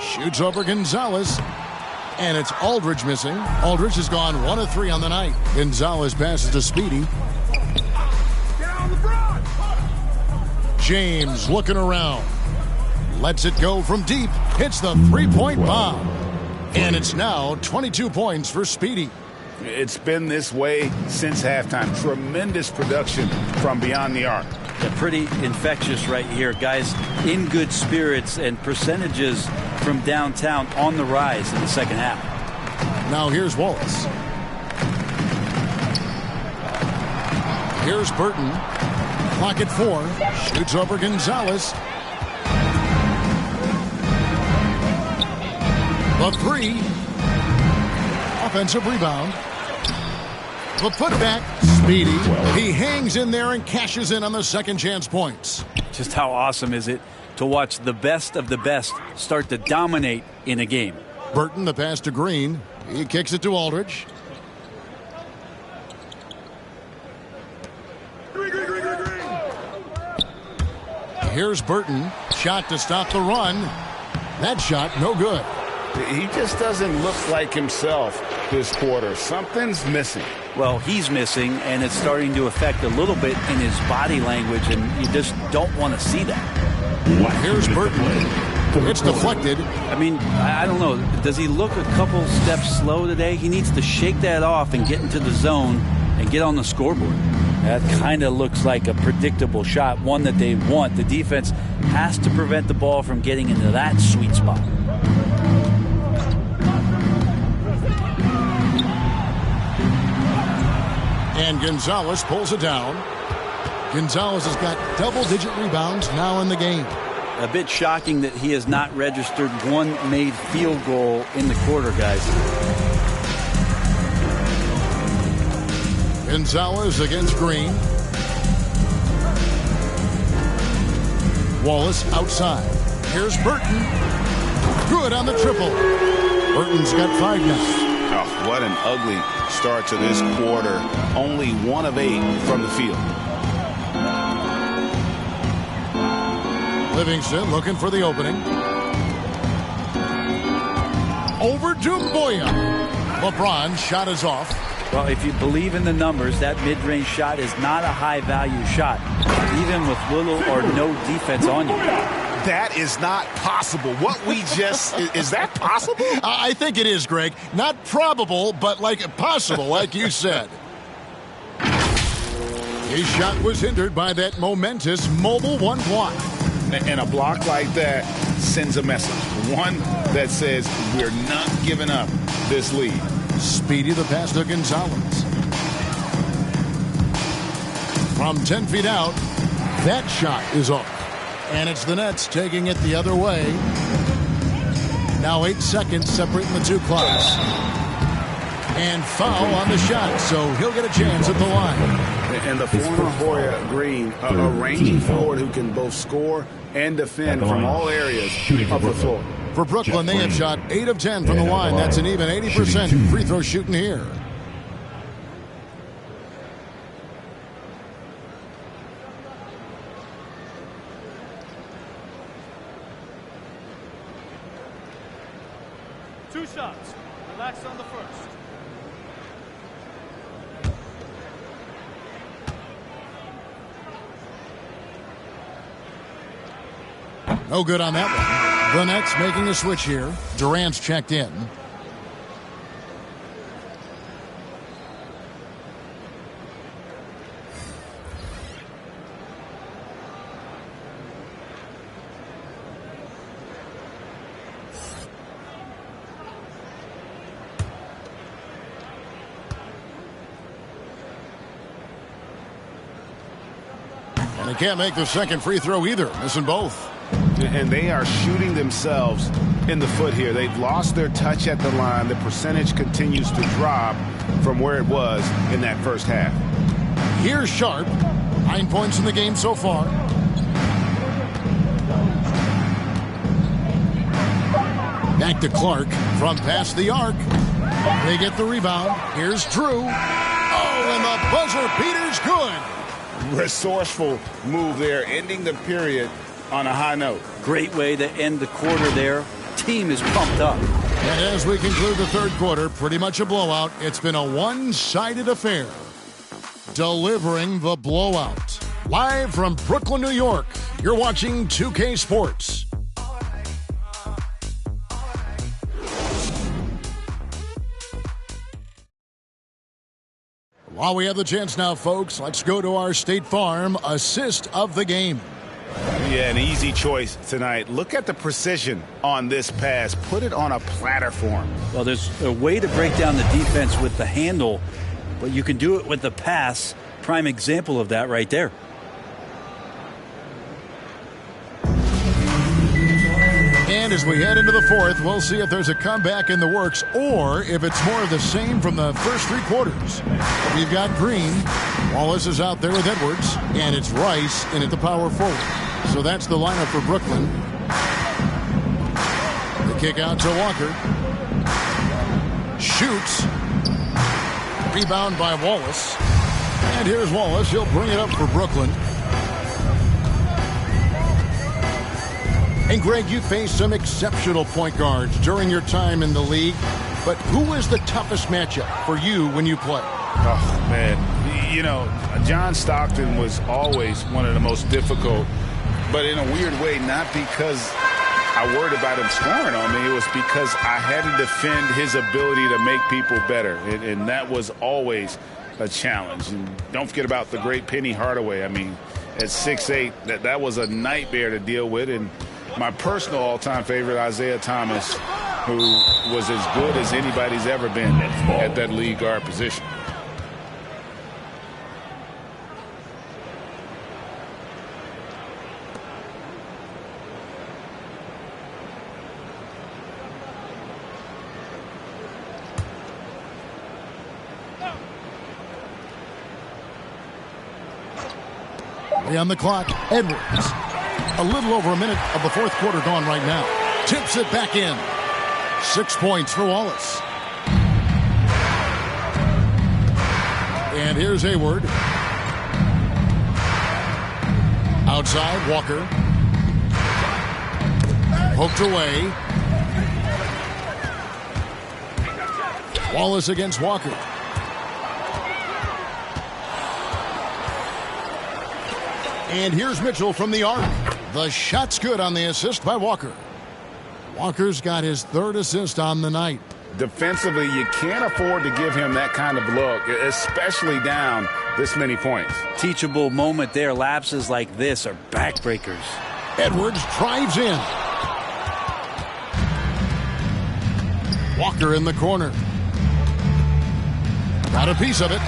Shoots over Gonzalez. And it's Aldridge missing. Aldridge has gone 1 of 3 on the night. Gonzalez passes to Speedy. James looking around. Lets it go from deep. Hits the three-point bomb. And it's now 22 points for Speedy. It's been this way since halftime. Tremendous production from beyond the arc. Yeah, pretty infectious right here. Guys in good spirits, and percentages from downtown on the rise in the second half. Now here's Wallace. Here's Burton. Clock at 4. Shoots over Gonzalez. The 3. Offensive rebound. The putback. Speedy. He hangs in there and cashes in on the second chance points. Just how awesome is it to watch the best of the best start to dominate in a game? Burton, the pass to Green. He kicks it to Aldridge. Here's Burton. Shot to stop the run. That shot, no good. He just doesn't look like himself this quarter. Something's missing. Well, he's missing, and it's starting to affect a little bit in his body language, and you just don't want to see that. Here's Burton. It's deflected. I mean, I don't know. Does he look a couple steps slow today? He needs to shake that off and get into the zone and get on the scoreboard. That kind of looks like a predictable shot, one that they want. The defense has to prevent the ball from getting into that sweet spot. And Gonzalez pulls it down. Gonzalez has got double-digit rebounds now in the game. A bit shocking that he has not registered one made field goal in the quarter, guys. Gonzalez against Green. Wallace outside. Here's Burton. Good on the triple. Burton's got 5 now. Oh, what an ugly start to this quarter. Only 1 of 8 from the field. Livingston looking for the opening. Over Doumbouya. LeBron's shot is off. Well, if you believe in the numbers, that mid-range shot is not a high-value shot, even with little or no defense on you. That is not possible. What we just... is that possible? I think it is, Greg. Not probable, but possible, like you said. His shot was hindered by that momentous mobile 1 block. And a block like that sends a message. One that says we're not giving up this lead. Speedy the pass to Gonzalez. From 10 feet out, that shot is off. And it's the Nets taking it the other way. Now 8 seconds separating the 2 clocks. And foul on the shot, so he'll get a chance at the line. And the former Hoya Green, a rangy forward who can both score and defend from all areas of the floor. For Brooklyn, they have shot 8 of 10 from the line. That's an even 80% free throw shooting here. Two shots. Relax on the first. No good on that one. The Nets making a switch here. Durant's checked in. And they can't make the second free throw either, missing both. And they are shooting themselves in the foot here. They've lost their touch at the line. The percentage continues to drop from where it was in that first half. Here's Sharp. 9 points in the game so far. Back to Clark from past the arc. They get the rebound. Here's Drew. Oh, and the buzzer beater's good. Resourceful move there, ending the period on a high note. Great way to end the quarter there. Team is pumped up. And as we conclude the third quarter, pretty much a blowout. It's been a one-sided affair. Delivering the blowout. Live from Brooklyn, New York, you're watching 2K Sports. While we have the chance now, folks, let's go to our State Farm assist of the game. Yeah, an easy choice tonight. Look at the precision on this pass. Put it on a platter for him. Well, there's a way to break down the defense with the handle, but you can do it with the pass. Prime example of that right there. And as we head into the fourth, we'll see if there's a comeback in the works or if it's more of the same from the first three quarters. We've got Green. Wallace is out there with Edwards. And it's Rice in at the power forward. So that's the lineup for Brooklyn. The kick out to Walker. Shoots. Rebound by Wallace. And here's Wallace. He'll bring it up for Brooklyn. And Greg, you faced some exceptional point guards during your time in the league. But who is the toughest matchup for you when you play? Oh, man. You know, John Stockton was always one of the most difficult. But in a weird way, not because I worried about him scoring on me. It was because I had to defend his ability to make people better. And that was always a challenge. And don't forget about the great Penny Hardaway. I mean, at 6'8", that was a nightmare to deal with. And my personal all-time favorite, Isaiah Thomas, who was as good as anybody's ever been at that lead guard position. On the clock, Edwards. A little over a minute of the fourth quarter gone right now. Tips it back in. 6 points for Wallace. And here's Hayward. Outside, Walker. Poked away. Wallace against Walker. And here's Mitchell from the arc. The shot's good on the assist by Walker. Walker's got his third assist on the night. Defensively, you can't afford to give him that kind of look, especially down this many points. Teachable moment there. Lapses like this are backbreakers. Edwards drives in. Walker in the corner. Got a piece of it.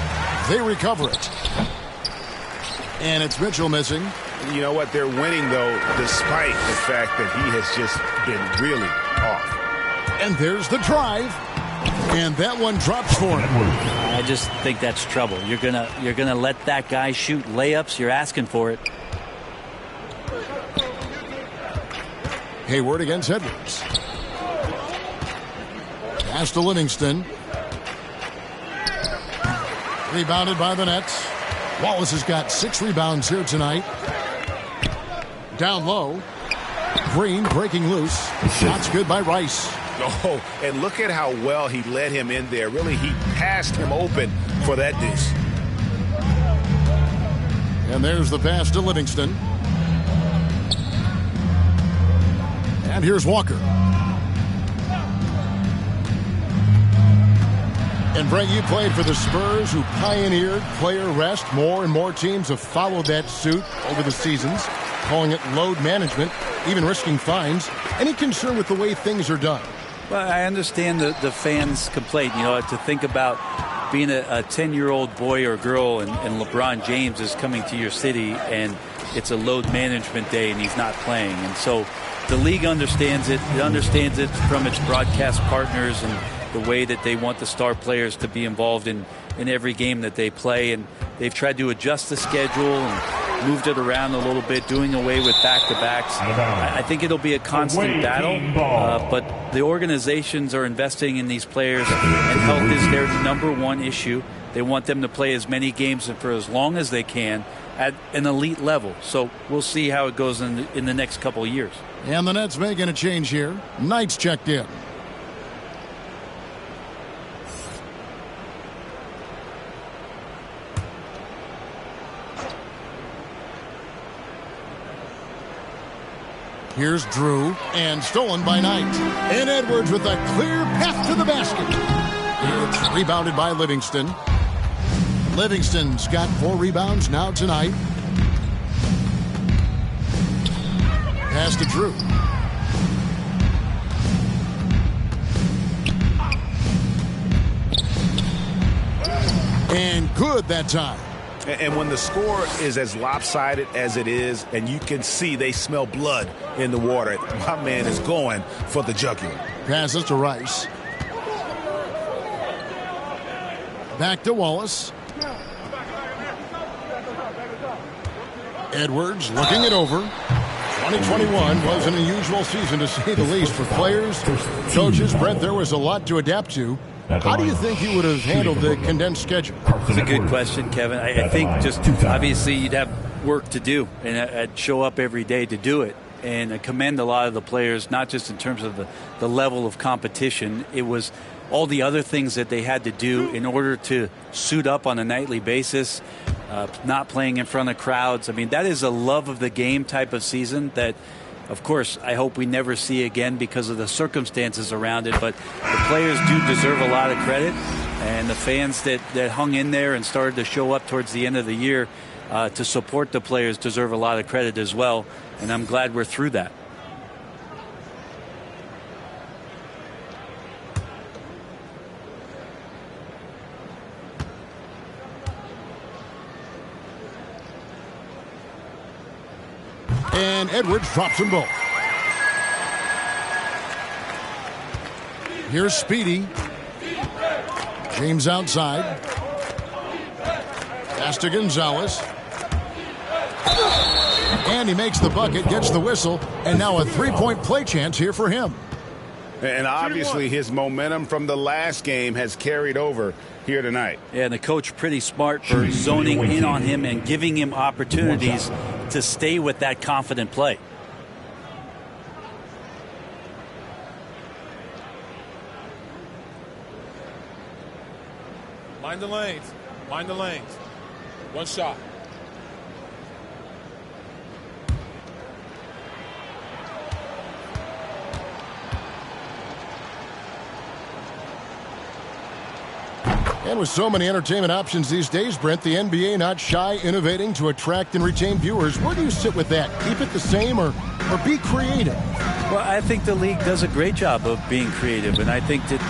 They recover it. And it's Mitchell missing. You know what? They're winning, though, despite the fact that he has just been really off. And there's the drive. And that one drops for him. I just think that's trouble. You're gonna let that guy shoot layups. You're asking for it. Hayward against Edwards. Pass to Livingston. Rebounded by the Nets. Wallace has got 6 rebounds here tonight. Down low. Green breaking loose. Shot's good by Rice. Oh, and look at how well he led him in there. Really, he passed him open for that deuce. And there's the pass to Livingston. And here's Walker. And Brent, you played for the Spurs, who pioneered player rest. More and more teams have followed that suit over the seasons, calling it load management, even risking fines. Any concern with the way things are done? Well, I understand the fans' complaint. You know, to think about being a 10-year-old boy or girl and LeBron James is coming to your city and it's a load management day and he's not playing. And so the league understands it. It understands it from its broadcast partners and the way that they want the star players to be involved in every game that they play. And they've tried to adjust the schedule and moved it around a little bit, doing away with back-to-backs. I think it'll be a constant battle, but the organizations are investing in these players, and health is their number one issue. They want them to play as many games and for as long as they can at an elite level. So we'll see how it goes in the next couple of years. And the Nets making a change here. Knight's checked in. Here's Drew, and stolen by Knight. And Edwards with a clear path to the basket. It's rebounded by Livingston. Livingston's got 4 rebounds now tonight. Pass to Drew. And good that time. And when the score is as lopsided as it is, and you can see they smell blood in the water, my man is going for the jugular. Passes to Rice. Back to Wallace. Edwards looking it over. 2021 was an unusual season, to say the least, for players, coaches. Brent, there was a lot to adapt to. How do you think you would have handled the condensed schedule? It's a good question, Kevin. I think just obviously you'd have work to do, and I'd show up every day to do it. And I commend a lot of the players, not just in terms of the level of competition. It was all the other things that they had to do in order to suit up on a nightly basis, not playing in front of crowds. I mean, that is a love of the game type of season that, of course, I hope we never see again because of the circumstances around it. But the players do deserve a lot of credit. And the fans that hung in there and started to show up towards the end of the year to support the players deserve a lot of credit as well. And I'm glad we're through that. And Edwards drops them both. Here's Speedy. James outside. Pass to Gonzalez. And he makes the bucket, gets the whistle, and now a three-point play chance here for him. And obviously his momentum from the last game has carried over here tonight. Yeah, and the coach pretty smart for zoning in on him and giving him opportunities to stay with that confident play. Mind the lanes. Mind the lanes. One shot. And with so many entertainment options these days, Brent, the NBA not shy innovating to attract and retain viewers. Where do you sit with that? Keep it the same or be creative? Well, I think the league does a great job of being creative, and I think that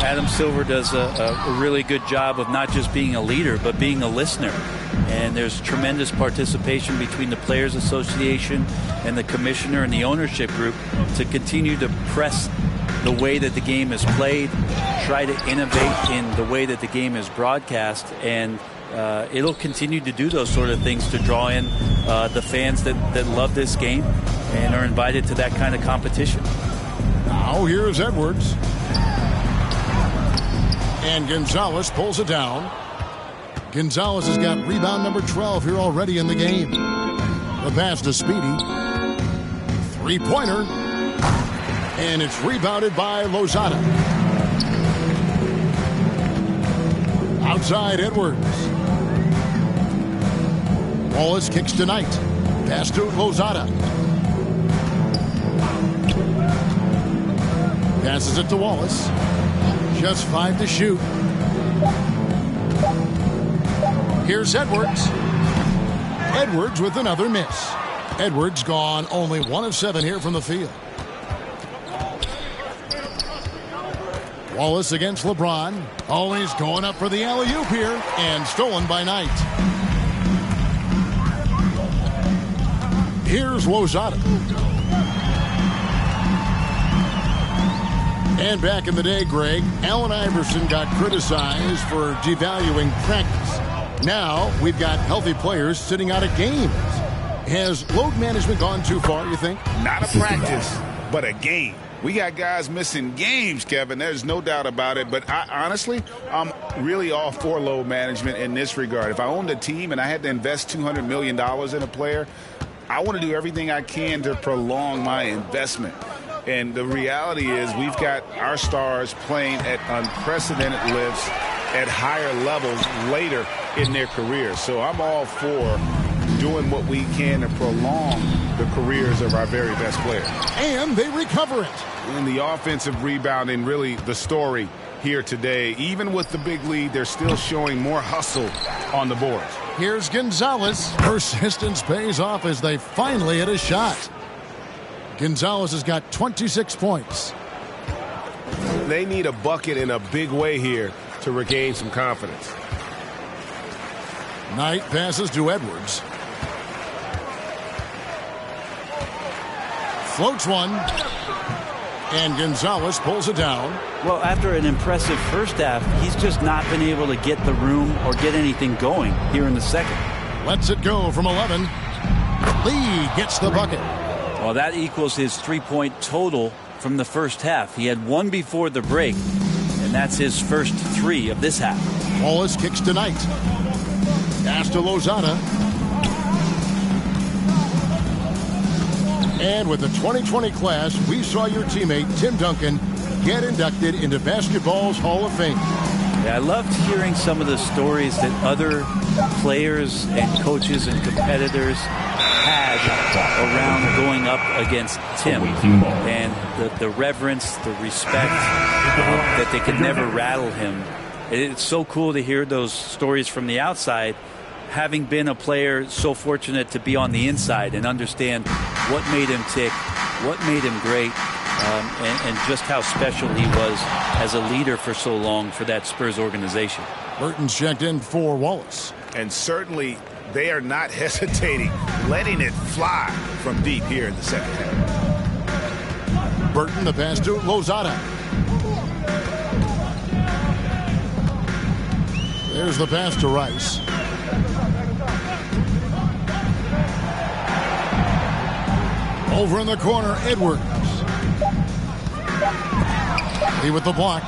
Adam Silver does a really good job of not just being a leader, but being a listener. And there's tremendous participation between the Players Association and the commissioner and the ownership group to continue to press the way that the game is played, try to innovate in the way that the game is broadcast, and it'll continue to do those sort of things to draw in the fans that love this game and are invited to that kind of competition. Now here's Edwards. And Gonzalez pulls it down. Gonzalez has got rebound number 12 here already in the game. The pass to Speedy. Three-pointer. And it's rebounded by Lozada. Outside Edwards. Wallace kicks to Knight. Pass to Lozada. Passes it to Wallace. Just 5 to shoot. Here's Edwards. Edwards with another miss. Edwards gone only 1 of 7 here from the field. Wallace against LeBron. Always going up for the alley-oop here, and stolen by Knight. Here's Lozada. And back in the day, Greg, Allen Iverson got criticized for devaluing practice. Now we've got healthy players sitting out of games. Has load management gone too far, you think? Not a practice, but a game. We got guys missing games, Kevin. There's no doubt about it. But honestly, I'm really all for load management in this regard. If I owned a team and I had to invest $200 million in a player, I want to do everything I can to prolong my investment. And the reality is we've got our stars playing at unprecedented lifts at higher levels later in their careers. So I'm all for doing what we can to prolong the careers of our very best players. And they recover it. And the offensive rebounding, really the story here today. Even with the big lead, they're still showing more hustle on the boards. Here's Gonzalez. Persistence pays off as they finally hit a shot. Gonzalez has got 26 points. They need a bucket in a big way here to regain some confidence. Knight passes to Edwards. Floats one. And Gonzalez pulls it down. Well, after an impressive first half, he's just not been able to get the room or get anything going here in the second. Lets it go from 11. Lee gets the bucket. Well, that equals his 3-point total from the first half. He had 1 before the break, and that's his first 3 of this half. Wallace kicks to Knight. Pass to Lozada. And with the 2020 class, we saw your teammate, Tim Duncan, get inducted into basketball's Hall of Fame. Yeah, I loved hearing some of the stories that other players and coaches and competitors had around going up against Tim. And the reverence, the respect, that they could never rattle him. It's so cool to hear those stories from the outside, having been a player so fortunate to be on the inside and understand what made him tick, what made him great, and just how special he was as a leader for so long for that Spurs organization. Burton's checked in for Wallace. And certainly they are not hesitating, letting it fly from deep here in the second half. Burton, the pass to Lozada. There's the pass to Rice. Over in the corner, Edwards. Lee with the block.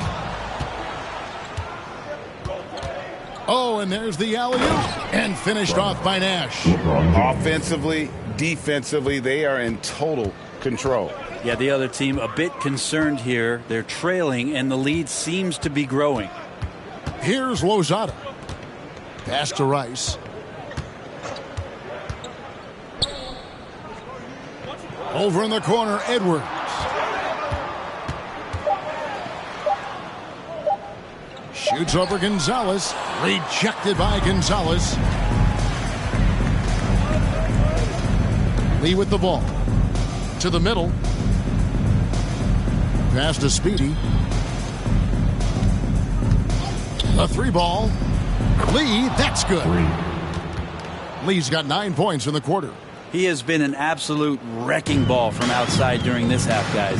Oh, and there's the alley-oop. And finished off by Nash. Offensively, defensively, they are in total control. Yeah, the other team a bit concerned here. They're trailing, and the lead seems to be growing. Here's Lozada. Pass to Rice. Over in the corner, Edwards. Shoots over Gonzalez. Rejected by Gonzalez. Lee with the ball. To the middle. Pass to Speedy. A 3-ball. Lee, that's good. Lee's got 9 points in the quarter. He has been an absolute wrecking ball from outside during this half, guys.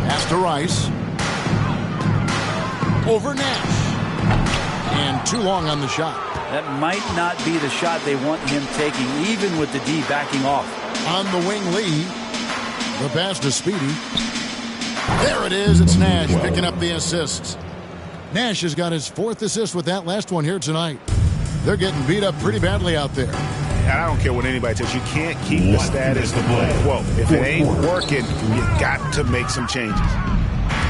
Pass to Rice. Over Nash. And too long on the shot. That might not be the shot they want him taking, even with the D backing off. On the wing, Lee. The pass to Speedy. There it is. It's Nash picking up the assists. Nash has got his 4th assist with that last one here tonight. They're getting beat up pretty badly out there. And I don't care what anybody says. You can't keep the status quo. If it ain't working, you've got to make some changes.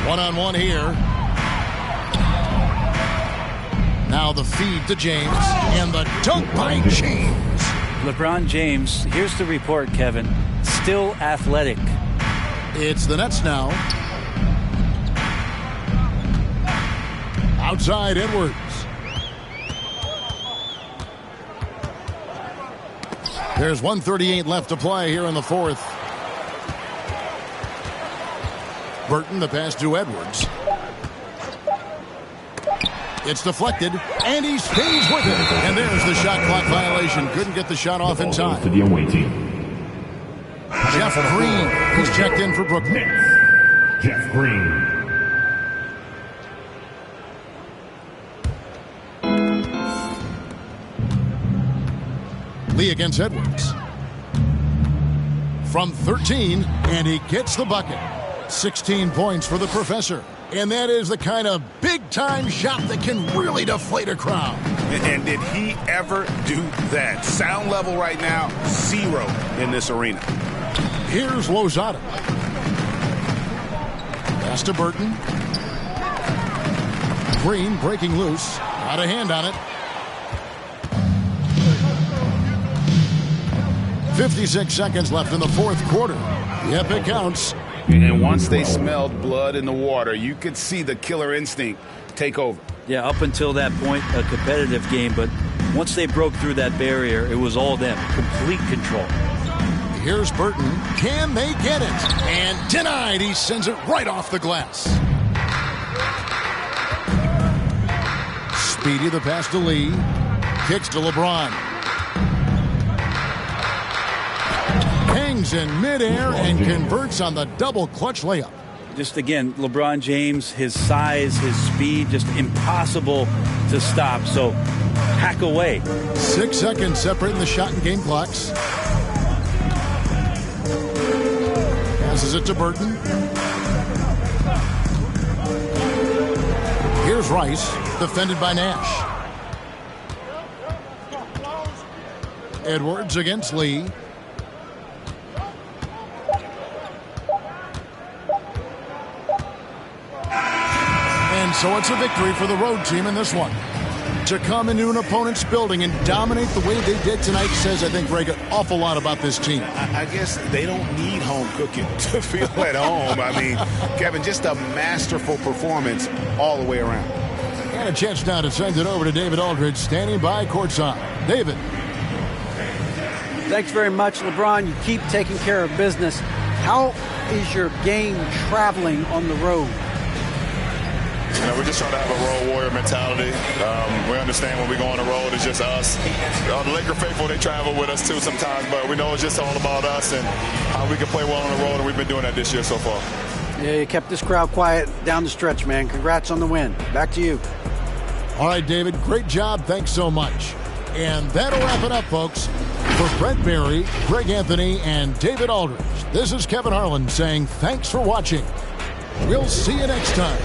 One-on-one here. Now the feed to James. And the dunk by James. LeBron James, here's the report, Kevin. still athletic. It's the Nets now. Outside Edwards. There's 1:38 left to play here in the fourth. Burton, the pass to Edwards. It's deflected, and he stays with it. And there's the shot clock violation. Couldn't get the shot off in time. To the away team. Jeff Green, who's checked in for Brooklyn. Jeff Green. Lee against Edwards. From 13, and he gets the bucket. 16 points for the professor. And that is the kind of big-time shot that can really deflate a crowd. And did he ever do that? Sound level right now, 0 in this arena. Here's Lozada. Pass to Burton. Green breaking loose. Got a hand on it. 56 seconds left in the fourth quarter. Yep, it counts. And once they smelled blood in the water, you could see the killer instinct take over. Yeah, up until that point, a competitive game. But once they broke through that barrier, it was all them. Complete control. Here's Burton. Can they get it? And denied. He sends it right off the glass. Speedy, the pass to Lee. Kicks to LeBron. Hangs in midair and converts on the double clutch layup. Just again, LeBron James, his size, his speed, just impossible to stop. So hack away. 6 seconds separating the shot and game clocks. Passes it to Burton. Here's Rice, defended by Nash. Edwards against Lee. So it's a victory for the road team in this one. To come into an opponent's building and dominate the way they did tonight says, I think, Greg, an awful lot about this team. I guess they don't need home cooking to feel at home. I mean, Kevin, just a masterful performance all the way around. And a chance now to send it over to David Aldridge, standing by courtside. David. Thanks very much, LeBron. You keep taking care of business. How is your game traveling on the road? You know, we're just trying to have a road warrior mentality. We understand when we go on the road, it's just us. The Laker faithful, they travel with us too sometimes, but we know it's just all about us and how we can play well on the road, and we've been doing that this year so far. Yeah, you kept this crowd quiet down the stretch, man. Congrats on the win. Back to you. All right, David, great job. Thanks so much. And that'll wrap it up, folks. For Brent Barry, Greg Anthony, and David Aldridge, this is Kevin Harlan saying thanks for watching. We'll see you next time.